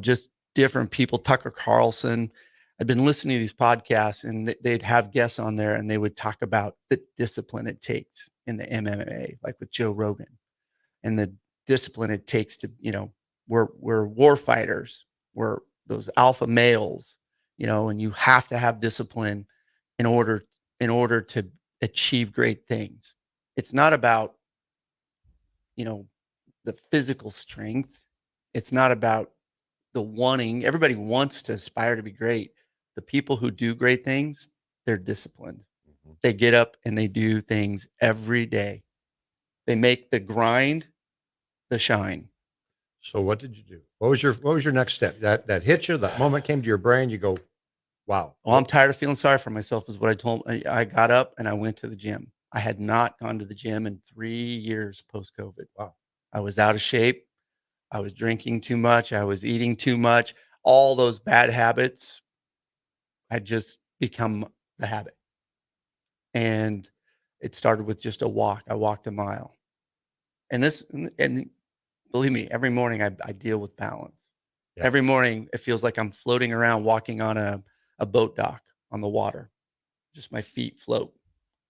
just different people, Tucker Carlson. I'd been listening to these podcasts and they'd have guests on there and they would talk about the discipline it takes in the MMA, like with Joe Rogan, and the discipline it takes to, we're war fighters, we're those alpha males, and you have to have discipline in order to achieve great things. It's not about, the physical strength. It's not about the wanting. Everybody wants to aspire to be great. The people who do great things, they're disciplined. They get up and they do things every day. They make the grind the shine. So what did you do? What was your next step? That hit you, that moment came to your brain, you go, wow. Well, I'm tired of feeling sorry for myself is what I told. I got up and I went to the gym. I had not gone to the gym in 3 years post-COVID. Wow. I was out of shape. I was drinking too much. I was eating too much. All those bad habits had just become the habit. And it started with just a walk. I walked a mile. And believe me, every morning I deal with balance. Yeah. Every morning it feels like I'm floating around, walking on a boat dock on the water. Just my feet float.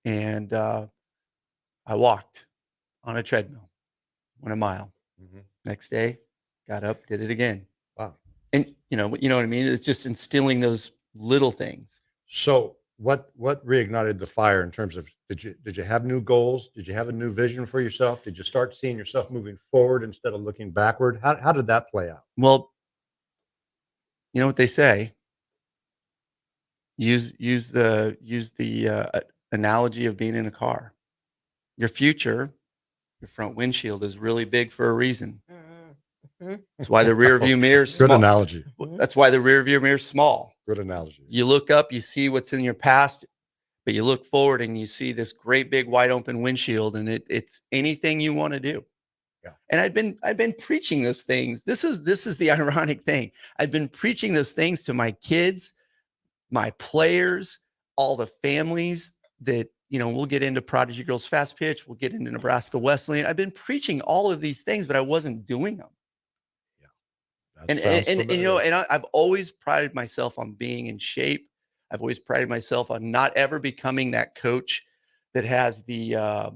And I walked on a treadmill, went a mile. Mm-hmm. Next day, got up, did it again. Wow. And you know what I mean? It's just instilling those little things. So what reignited the fire in terms of, did you have new goals? Did you have a new vision for yourself? Did you start seeing yourself moving forward instead of looking backward? How did that play out? Well, you know what they say, use the analogy of being in a car. Your future, your front windshield is really big for a reason. That's why the rear view mirror is small. Good analogy. That's why the rear view mirror is small. Good analogy. You look up, you see what's in your past, but you look forward and you see this great big wide open windshield, and it's anything you want to do. Yeah. And I've been preaching those things. This is the ironic thing. I've been preaching those things to my kids, my players, all the families that, we'll get into Prodigy Girls Fast Pitch. We'll get into Nebraska Wesleyan. I've been preaching all of these things, but I wasn't doing them. That sounds familiar. I've always prided myself on being in shape. I've always prided myself on not ever becoming that coach that has the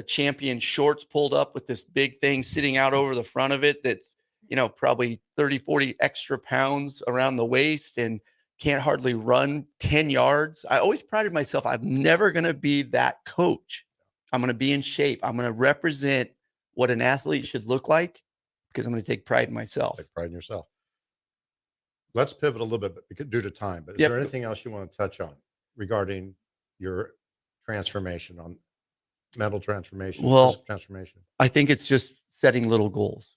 champion shorts pulled up with this big thing sitting out over the front of it. That's, probably 30, 40 extra pounds around the waist and can't hardly run 10 yards. I always prided myself. I'm never going to be that coach. I'm going to be in shape. I'm going to represent what an athlete should look like because I'm going to take pride in myself. Take pride in yourself. Let's pivot a little bit due to time, but is Yep. there anything else you want to touch on regarding your transformation, on mental transformation, physical transformation? I think it's just setting little goals.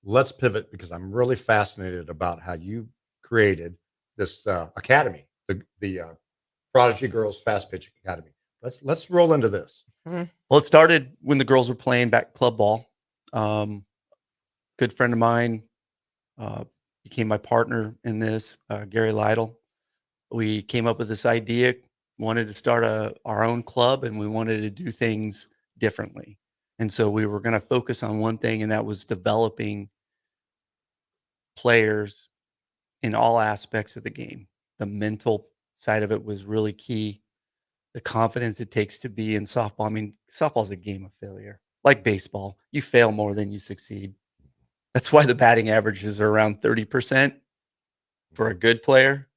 Let's pivot because I'm really fascinated about how you created this academy, the Prodigy Girls Fast Pitch Academy. Let's roll into this. Well, it started when the girls were playing back club ball. Good friend of mine became my partner in this, Gary Lytle. We came up with this idea, wanted to start our own club, and we wanted to do things differently. And so we were going to focus on one thing, and that was developing players in all aspects of the game. The mental side of it was really key. The confidence it takes to be in softball. I mean, softball is a game of failure. Like baseball, you fail more than you succeed. That's why the batting averages are around 30% for a good player,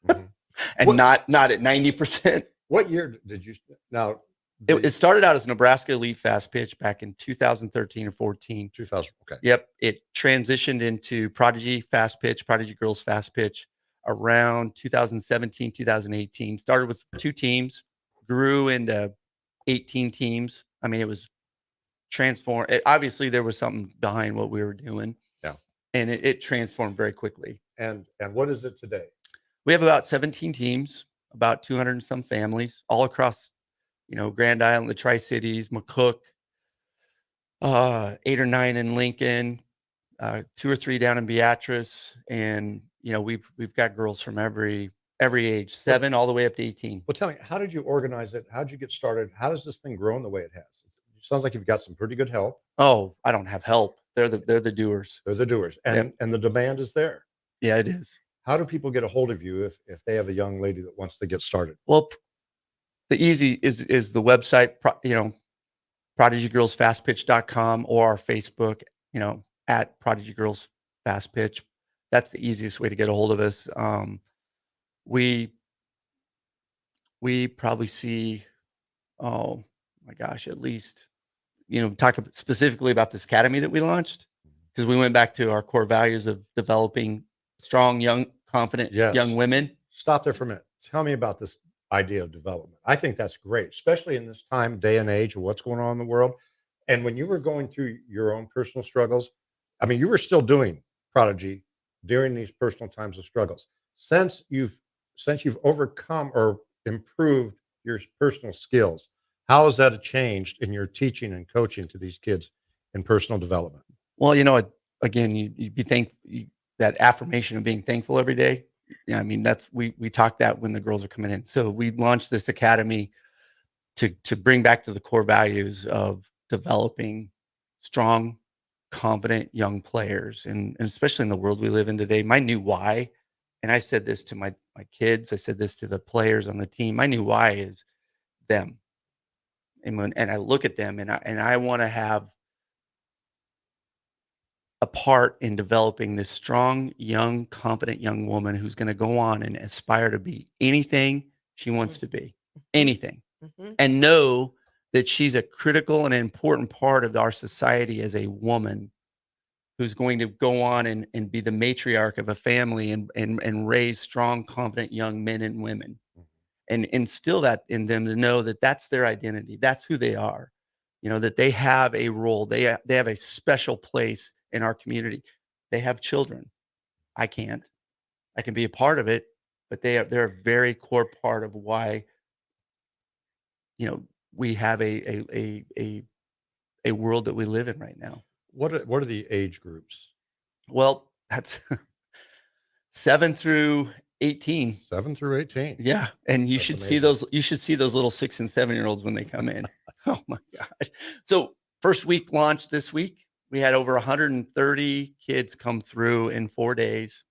and not at 90%. What year did you now? It started out as Nebraska Elite Fast Pitch back in 2013 or 14. 2000. Okay. Yep. It transitioned into Prodigy Fast Pitch, Prodigy Girls Fast Pitch around 2017, 2018. Started with 2 teams, grew into 18 teams. I mean, it was transformed. Obviously, there was something behind what we were doing. Yeah. And it transformed very quickly. And what is it today? We have about 17 teams, about 200 and some families all across, Grand Island, the Tri-Cities, McCook, 8 or 9 in Lincoln, 2 or 3 down in Beatrice. And, we've got girls from every age, 7 all the way up to 18. Well, tell me, how did you organize it? How did you get started? How does this thing grow in the way it has? It sounds like you've got some pretty good help. Oh, I don't have help. They're the doers. They're the doers. And the demand is there. Yeah, it is. How do people get a hold of you if they have a young lady that wants to get started? Well, the easy is the website, prodigygirlsfastpitch.com, or our Facebook, at Prodigy Girls Fast Pitch. That's the easiest way to get a hold of us. We probably see, oh my gosh, at least, talk specifically about this academy that we launched, because we went back to our core values of developing strong, young, confident young women. Stop there for a minute. Tell me about this idea of development. I think that's great, especially in this day and age of what's going on in the world. And when you were going through your own personal struggles, I mean, you were still doing Prodigy during these personal times of struggles. Since you've overcome or improved your personal skills, how has that changed in your teaching and coaching to these kids in personal development? Well, again, you'd be thankful, that affirmation of being thankful every day. Yeah, I mean, we talk that when the girls are coming in. So we launched this academy to bring back to the core values of developing strong, confident young players, and especially in the world we live in today. My new why, and I said this to my kids, I said this to the players on the team. My new why is them, and I look at them, and I want to have a part in developing this strong, young, confident young woman who's going to go on and aspire to be anything she wants to be, anything, and know that she's a critical and important part of our society as a woman who's going to go on and be the matriarch of a family and raise strong, confident young men and women, and instill that in them to know that that's their identity. That's who they are. That they have a role. They have a special place in our community. They have children. I can't. I can be a part of it, but they're a very core part of why, we have a world that we live in right now. What are the age groups? Well, that's 7 through 18. 7 through 18. Yeah, and you That's should amazing. see those. You should see those little 6 and 7 year olds when they come in. Oh my gosh! So first week launch this week, we had over 130 kids come through in 4 days.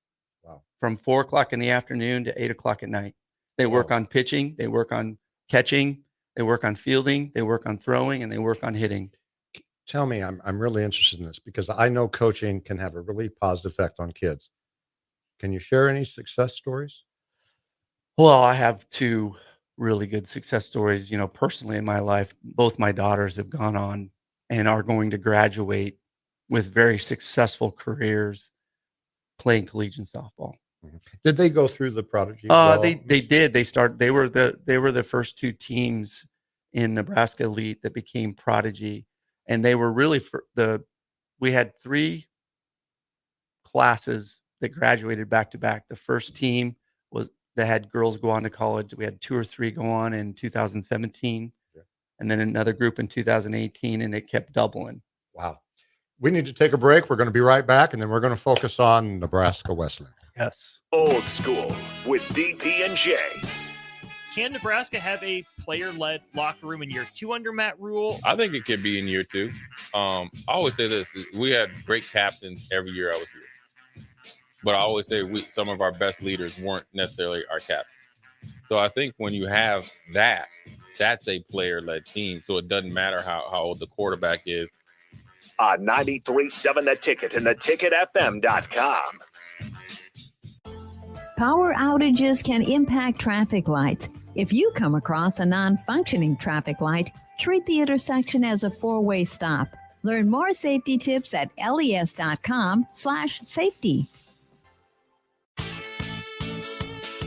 Wow! From 4 o'clock in the afternoon to 8 o'clock at night. They work on pitching, they work on catching, they work on fielding, they work on throwing, and they work on hitting. Tell me, I'm really interested in this because I know coaching can have a really positive effect on kids. Can you share any success stories? Well, I have 2 really good success stories, personally in my life. Both my daughters have gone on and are going to graduate with very successful careers playing collegiate softball. Did they go through the Prodigy? They did. They were the first 2 teams in Nebraska Elite that became Prodigy, and they were really we had 3 classes that graduated back to back. The first team that had girls go on to college. We had 2 or 3 go on in 2017, and then another group in 2018, and it kept doubling. Wow. We need to take a break. We're going to be right back, and then we're going to focus on Nebraska Wesleyan. Yes. Old School with DP and J. Can Nebraska have a player-led locker room in year 2 under Matt Rule? I think it could be in year 2. I always say this: we had great captains every year I was here. But I always say some of our best leaders weren't necessarily our captains. So I think when you have that, that's a player-led team. So it doesn't matter how old the quarterback is. On 93.7 The Ticket and theticketfm.com. Power outages can impact traffic lights. If you come across a non-functioning traffic light, treat the intersection as a 4-way stop. Learn more safety tips at les.com/safety.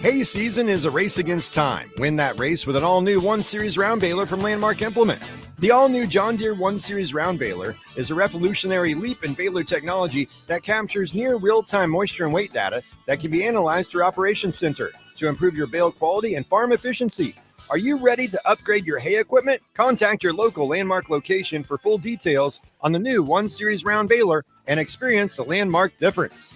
Hay season is a race against time. Win that race with an all-new 1 Series round baler from Landmark Implement. The all-new John Deere 1 Series round baler is a revolutionary leap in baler technology that captures near real-time moisture and weight data that can be analyzed through Operations Center to improve your bale quality and farm efficiency. Are you ready to upgrade your hay equipment? Contact your local Landmark location for full details on the new 1 Series round baler and experience the Landmark difference.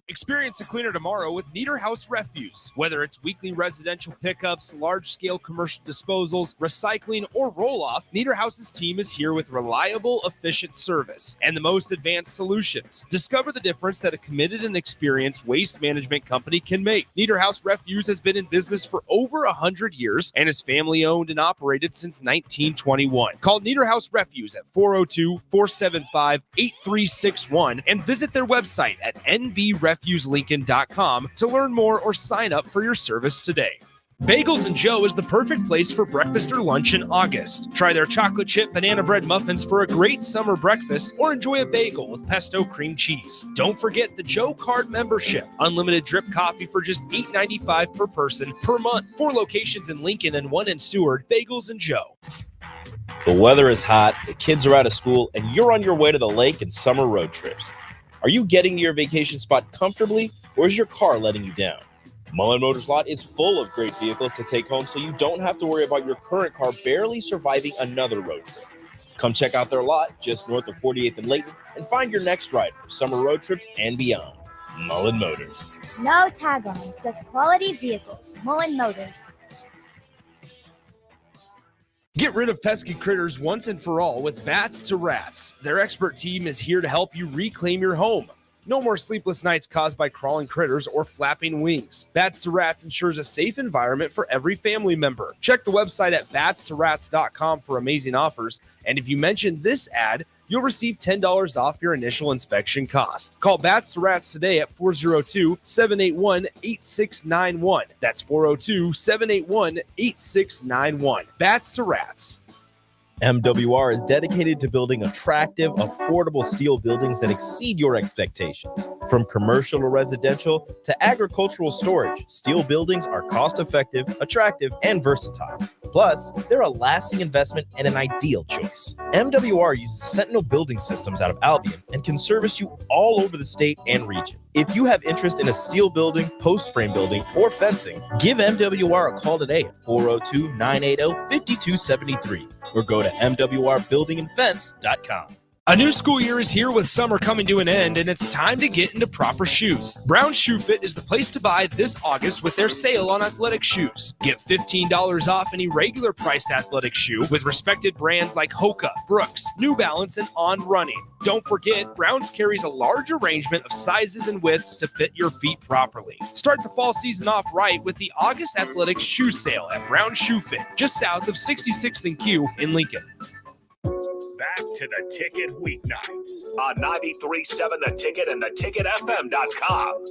Experience a cleaner tomorrow with Niederhaus Refuse. Whether it's weekly residential pickups, large-scale commercial disposals, recycling, or roll-off, Niederhaus's team is here with reliable, efficient service and the most advanced solutions. Discover the difference that a committed and experienced waste management company can make. Niederhaus Refuse has been in business for over 100 years and is family-owned and operated since 1921. Call Niederhaus Refuse at 402-475-8361 and visit their website at nbrefuselincoln.com to learn more or sign up for your service today. Bagels and Joe is the perfect place for breakfast or lunch in August. Try their chocolate chip banana bread muffins for a great summer breakfast or enjoy a bagel with pesto cream cheese. Don't forget the Joe Card membership. Unlimited drip coffee for just $8.95 per person per month. 4 locations in Lincoln and 1 in Seward. Bagels and Joe. The weather is hot, the kids are out of school, and you're on your way to the lake and summer road trips. Are you getting to your vacation spot comfortably, or is your car letting you down? Mullen Motors Lot is full of great vehicles to take home so you don't have to worry about your current car barely surviving another road trip. Come check out their lot just north of 48th and Layton and find your next ride for summer road trips and beyond. Mullen Motors. No tag-ons, just quality vehicles. Mullen Motors. Get rid of pesky critters once and for all with Bats to Rats. Their expert team is here to help you reclaim your home. No more sleepless nights caused by crawling critters or flapping wings. Bats to Rats ensures a safe environment for every family member. Check the website at batstorats.com for amazing offers. And if you mention this ad, you'll receive $10 off your initial inspection cost. Call Bats to Rats today at 402-781-8691. That's 402-781-8691. Bats to Rats. MWR is dedicated to building attractive, affordable steel buildings that exceed your expectations. From commercial to residential to agricultural storage, steel buildings are cost-effective, attractive, and versatile. Plus, they're a lasting investment and an ideal choice. MWR uses Sentinel Building Systems out of Albion and can service you all over the state and region. If you have interest in a steel building, post frame building, or fencing, give MWR a call today at 402-980-5273 or go to MWRbuildingandfence.com. A new school year is here with summer coming to an end, and it's time to get into proper shoes. Brown Shoe Fit is the place to buy this August with their sale on athletic shoes. Get $15 off any regular priced athletic shoe with respected brands like Hoka, Brooks, New Balance, and On Running. Don't forget, Browns carries a large arrangement of sizes and widths to fit your feet properly. Start the fall season off right with the August athletic shoe sale at Brown Shoe Fit, just south of 66th and Q in Lincoln. Back to the Ticket weeknights on 93.7 The Ticket and theticketfm.com.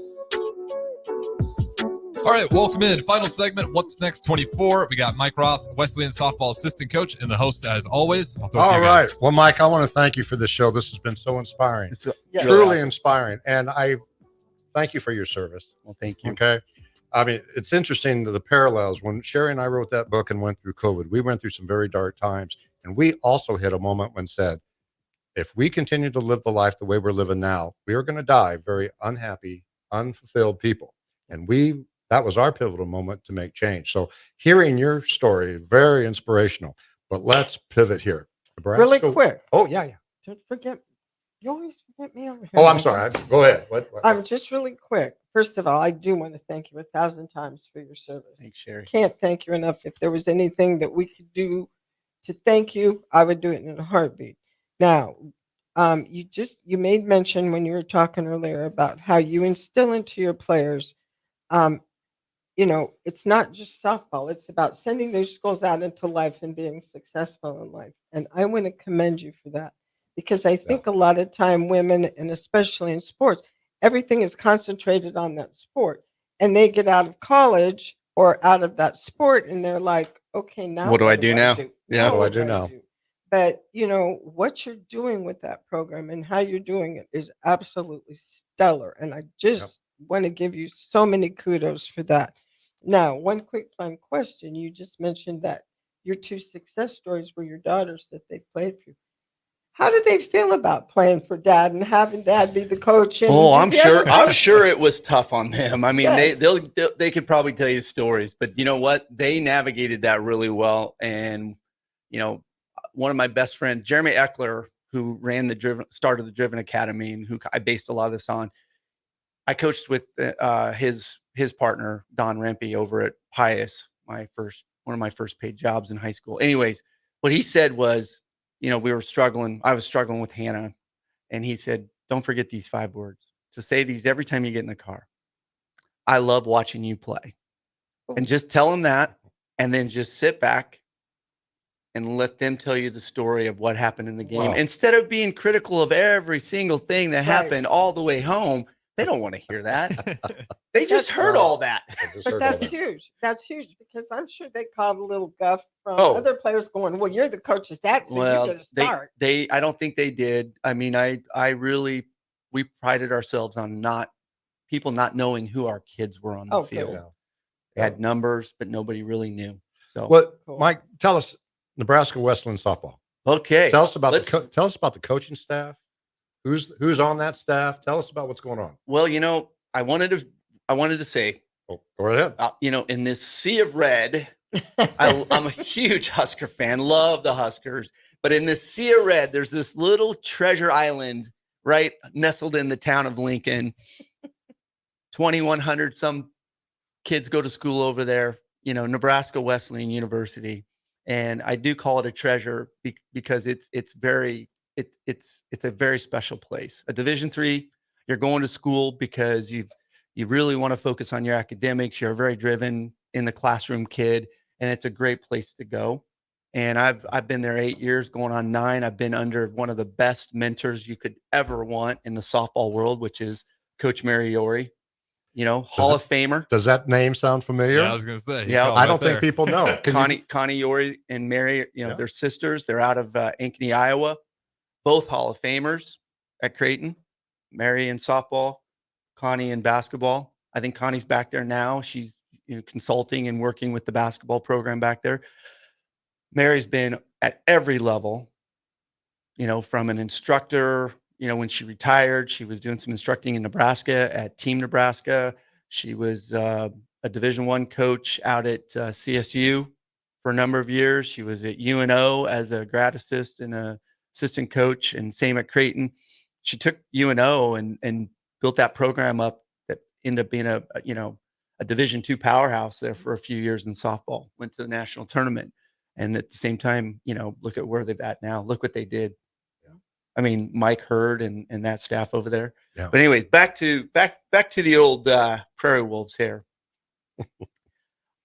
All right, welcome in. Final segment, What's Next 24. We got Mike Roth, Wesleyan softball assistant coach, and the host as always. All right. Well, Mike, I want to thank you for this show. This has been so inspiring. It's truly inspiring. And I thank you for your service. Well, thank you. Okay. I mean, it's interesting the parallels. When Sherry and I wrote that book and went through COVID, we went through some very dark times. And we also hit a moment when said, if we continue to live the life the way we're living now, we are going to die very unhappy, unfulfilled people. And that was our pivotal moment to make change. So hearing your story, very inspirational. But let's pivot here. Nebraska, Really quick. Oh, yeah. Don't forget. You always forget me over here. Oh, I'm sorry. Go ahead. What? I'm just really quick. First of all, I do want to thank you 1,000 times for your service. Thanks, Sherry. Can't thank you enough. If there was anything that we could do to thank you, I would do it in a heartbeat. Now, you made mention when you were talking earlier about how you instill into your players, it's not just softball. It's about sending those schools out into life and being successful in life. And I want to commend you for that, because I think a lot of time women, and especially in sports, everything is concentrated on that sport, and they get out of college or out of that sport and they're like, okay, now what do I do now? Yeah. What do I do now? But what you're doing with that program and how you're doing it is absolutely stellar. And I just want to give you so many kudos for that. Now, one quick fun question. You just mentioned that your 2 success stories were your daughters that they played for you. How did they feel about playing for dad and having dad be the coach? And I'm sure it was tough on them. I mean, they could probably tell you stories, but you know what? They navigated that really well. And, one of my best friends, Jeremy Eckler, who started the Driven Academy and who I based a lot of this on, I coached with his partner, Don Rempe, over at Pius, one of my first paid jobs in high school. Anyways, what he said was, I was struggling with Hannah, and he said, don't forget these 5 words. To say these every time you get in the car. I love watching you play. And just tell them that, and then just sit back and let them tell you the story of what happened in the game. Wow. Instead of being critical of every single thing that happened all the way home. They don't want to hear that. They just heard all that. But that's huge. That's huge, because I'm sure they caught a little guff from other players going, well, you're the coach's dad, so you're going to start. I don't think they did. I mean, we prided ourselves on people not knowing who our kids were on the field. Yeah. They had numbers, but nobody really knew. So, Mike, tell us Nebraska Wesleyan softball. Okay. Tell us about the coaching staff. Who's on that staff? Tell us about what's going on. Well, I wanted to say, go ahead. In this sea of red, I'm a huge Husker fan, love the Huskers, but in this sea of red, there's this little treasure island right nestled in the town of Lincoln. 2,100 some kids go to school over there. Nebraska Wesleyan University, and I do call it a treasure because it's a very special place. A Division III, you're going to school because you really want to focus on your academics. You're a very driven in the classroom kid, and it's a great place to go. And I've been there 8 years, going on 9. I've been under one of the best mentors you could ever want in the softball world, which is Coach Mary Yory. Hall of Famer. Does that name sound familiar? Yeah, I was going to say. Yeah, I don't think people know. Connie Yory and Mary, they're sisters. They're out of Ankeny, Iowa. Both Hall of Famers at Creighton. Mary in softball, Connie in basketball. I think Connie's back there now. She's consulting and working with the basketball program back there. Mary's been at every level, from an instructor. When she retired, she was doing some instructing in Nebraska at Team Nebraska. She was a Division I coach out at CSU for a number of years. She was at UNO as a grad assist and a assistant coach, and same at Creighton. She took UNO and built that program up that ended up being a Division II powerhouse there for a few years in softball. Went to the national tournament, and at the same time, look at where they're at now. Look what they did. Yeah. I mean, Mike Hurd and that staff over there. Yeah. But anyways, back to the old Prairie Wolves here.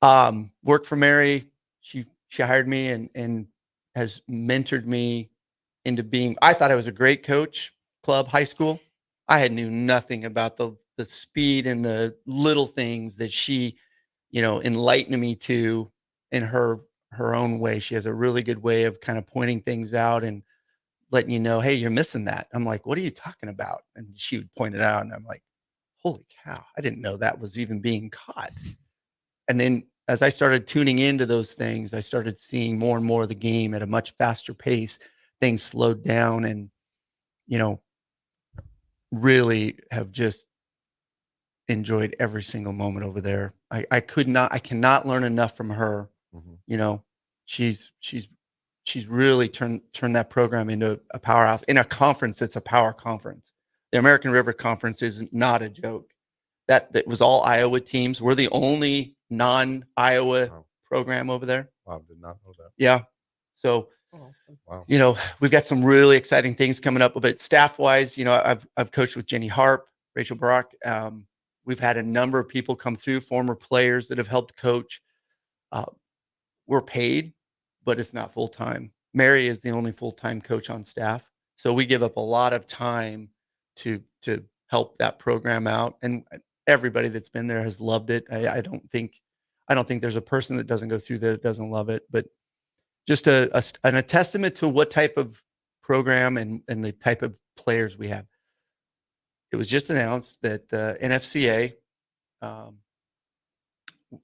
Worked for Mary. She hired me and has mentored me into being. I thought I was a great coach. Club, high school. I knew nothing about the speed and the little things that she, enlightened me to in her own way. She has a really good way of kind of pointing things out and letting you know, hey, you're missing that. I'm like, what are you talking about? And she would point it out, and I'm like, holy cow, I didn't know that was even being caught. And then as I started tuning into those things, I started seeing more and more of the game at a much faster pace. Things slowed down, and really have just enjoyed every single moment over there. I cannot learn enough from her. Mm-hmm. She's really turned that program into a powerhouse in a conference. It's a power conference. The American River Conference is not a joke. That was all Iowa teams. We're the only non-Iowa program over there. Wow, did not know that. Yeah. So, wow. We've got some really exciting things coming up. But staff-wise, I've coached with Jenny Harp, Rachel Brock. We've had a number of people come through, former players that have helped coach. We're paid, but it's not full-time. Mary is the only full-time coach on staff. So we give up a lot of time to help that program out. And everybody that's been there has loved it. I don't think there's a person that doesn't go through that doesn't love it. But just a testament to what type of program and the type of players we have. It was just announced that the NFCA,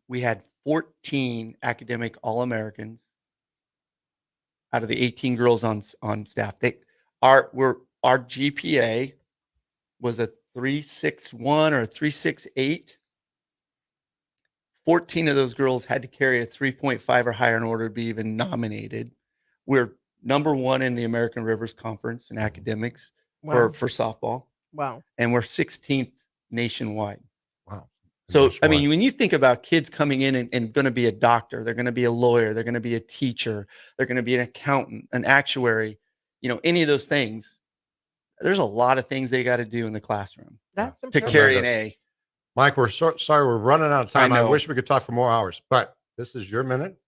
we had 14 academic All-Americans out of the 18 girls on staff. Our GPA was a 3.61 or a 3.68. 14 of those girls had to carry a 3.5 or higher in order to be even nominated. We're number one in the American Rivers Conference in academics for softball. Wow. And we're 16th nationwide. Wow. So, I mean, when you think about kids coming in and going to be a doctor, they're going to be a lawyer, they're going to be a teacher, they're going to be an accountant, an actuary, any of those things, there's a lot of things they got to do in the classroom to carry an A. Mike, we're sorry we're running out of time. I wish we could talk for more hours, but this is your minute.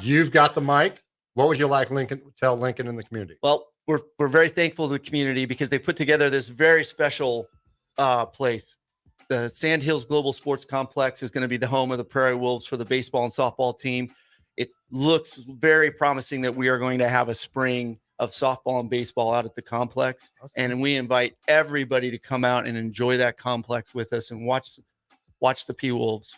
You've got the mic. What would you like tell Lincoln in the community? Well, we're very thankful to the community because they put together this very special place. The Sand Hills Global Sports Complex is going to be the home of the Prairie Wolves for the baseball and softball team. It looks very promising that we are going to have a spring of softball and baseball out at the complex. Awesome. And we invite everybody to come out and enjoy that complex with us and watch the P Wolves.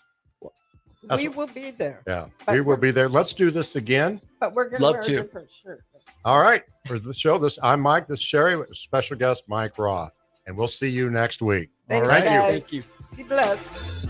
We will be there. Yeah, we will be there. Let's do this again. But we're going to wear a different shirt. All right. For the show, I'm Mike. This is Sherry with special guest Mike Roth. And we'll see you next week. Thanks, all right. Guys. Thank you. Be blessed.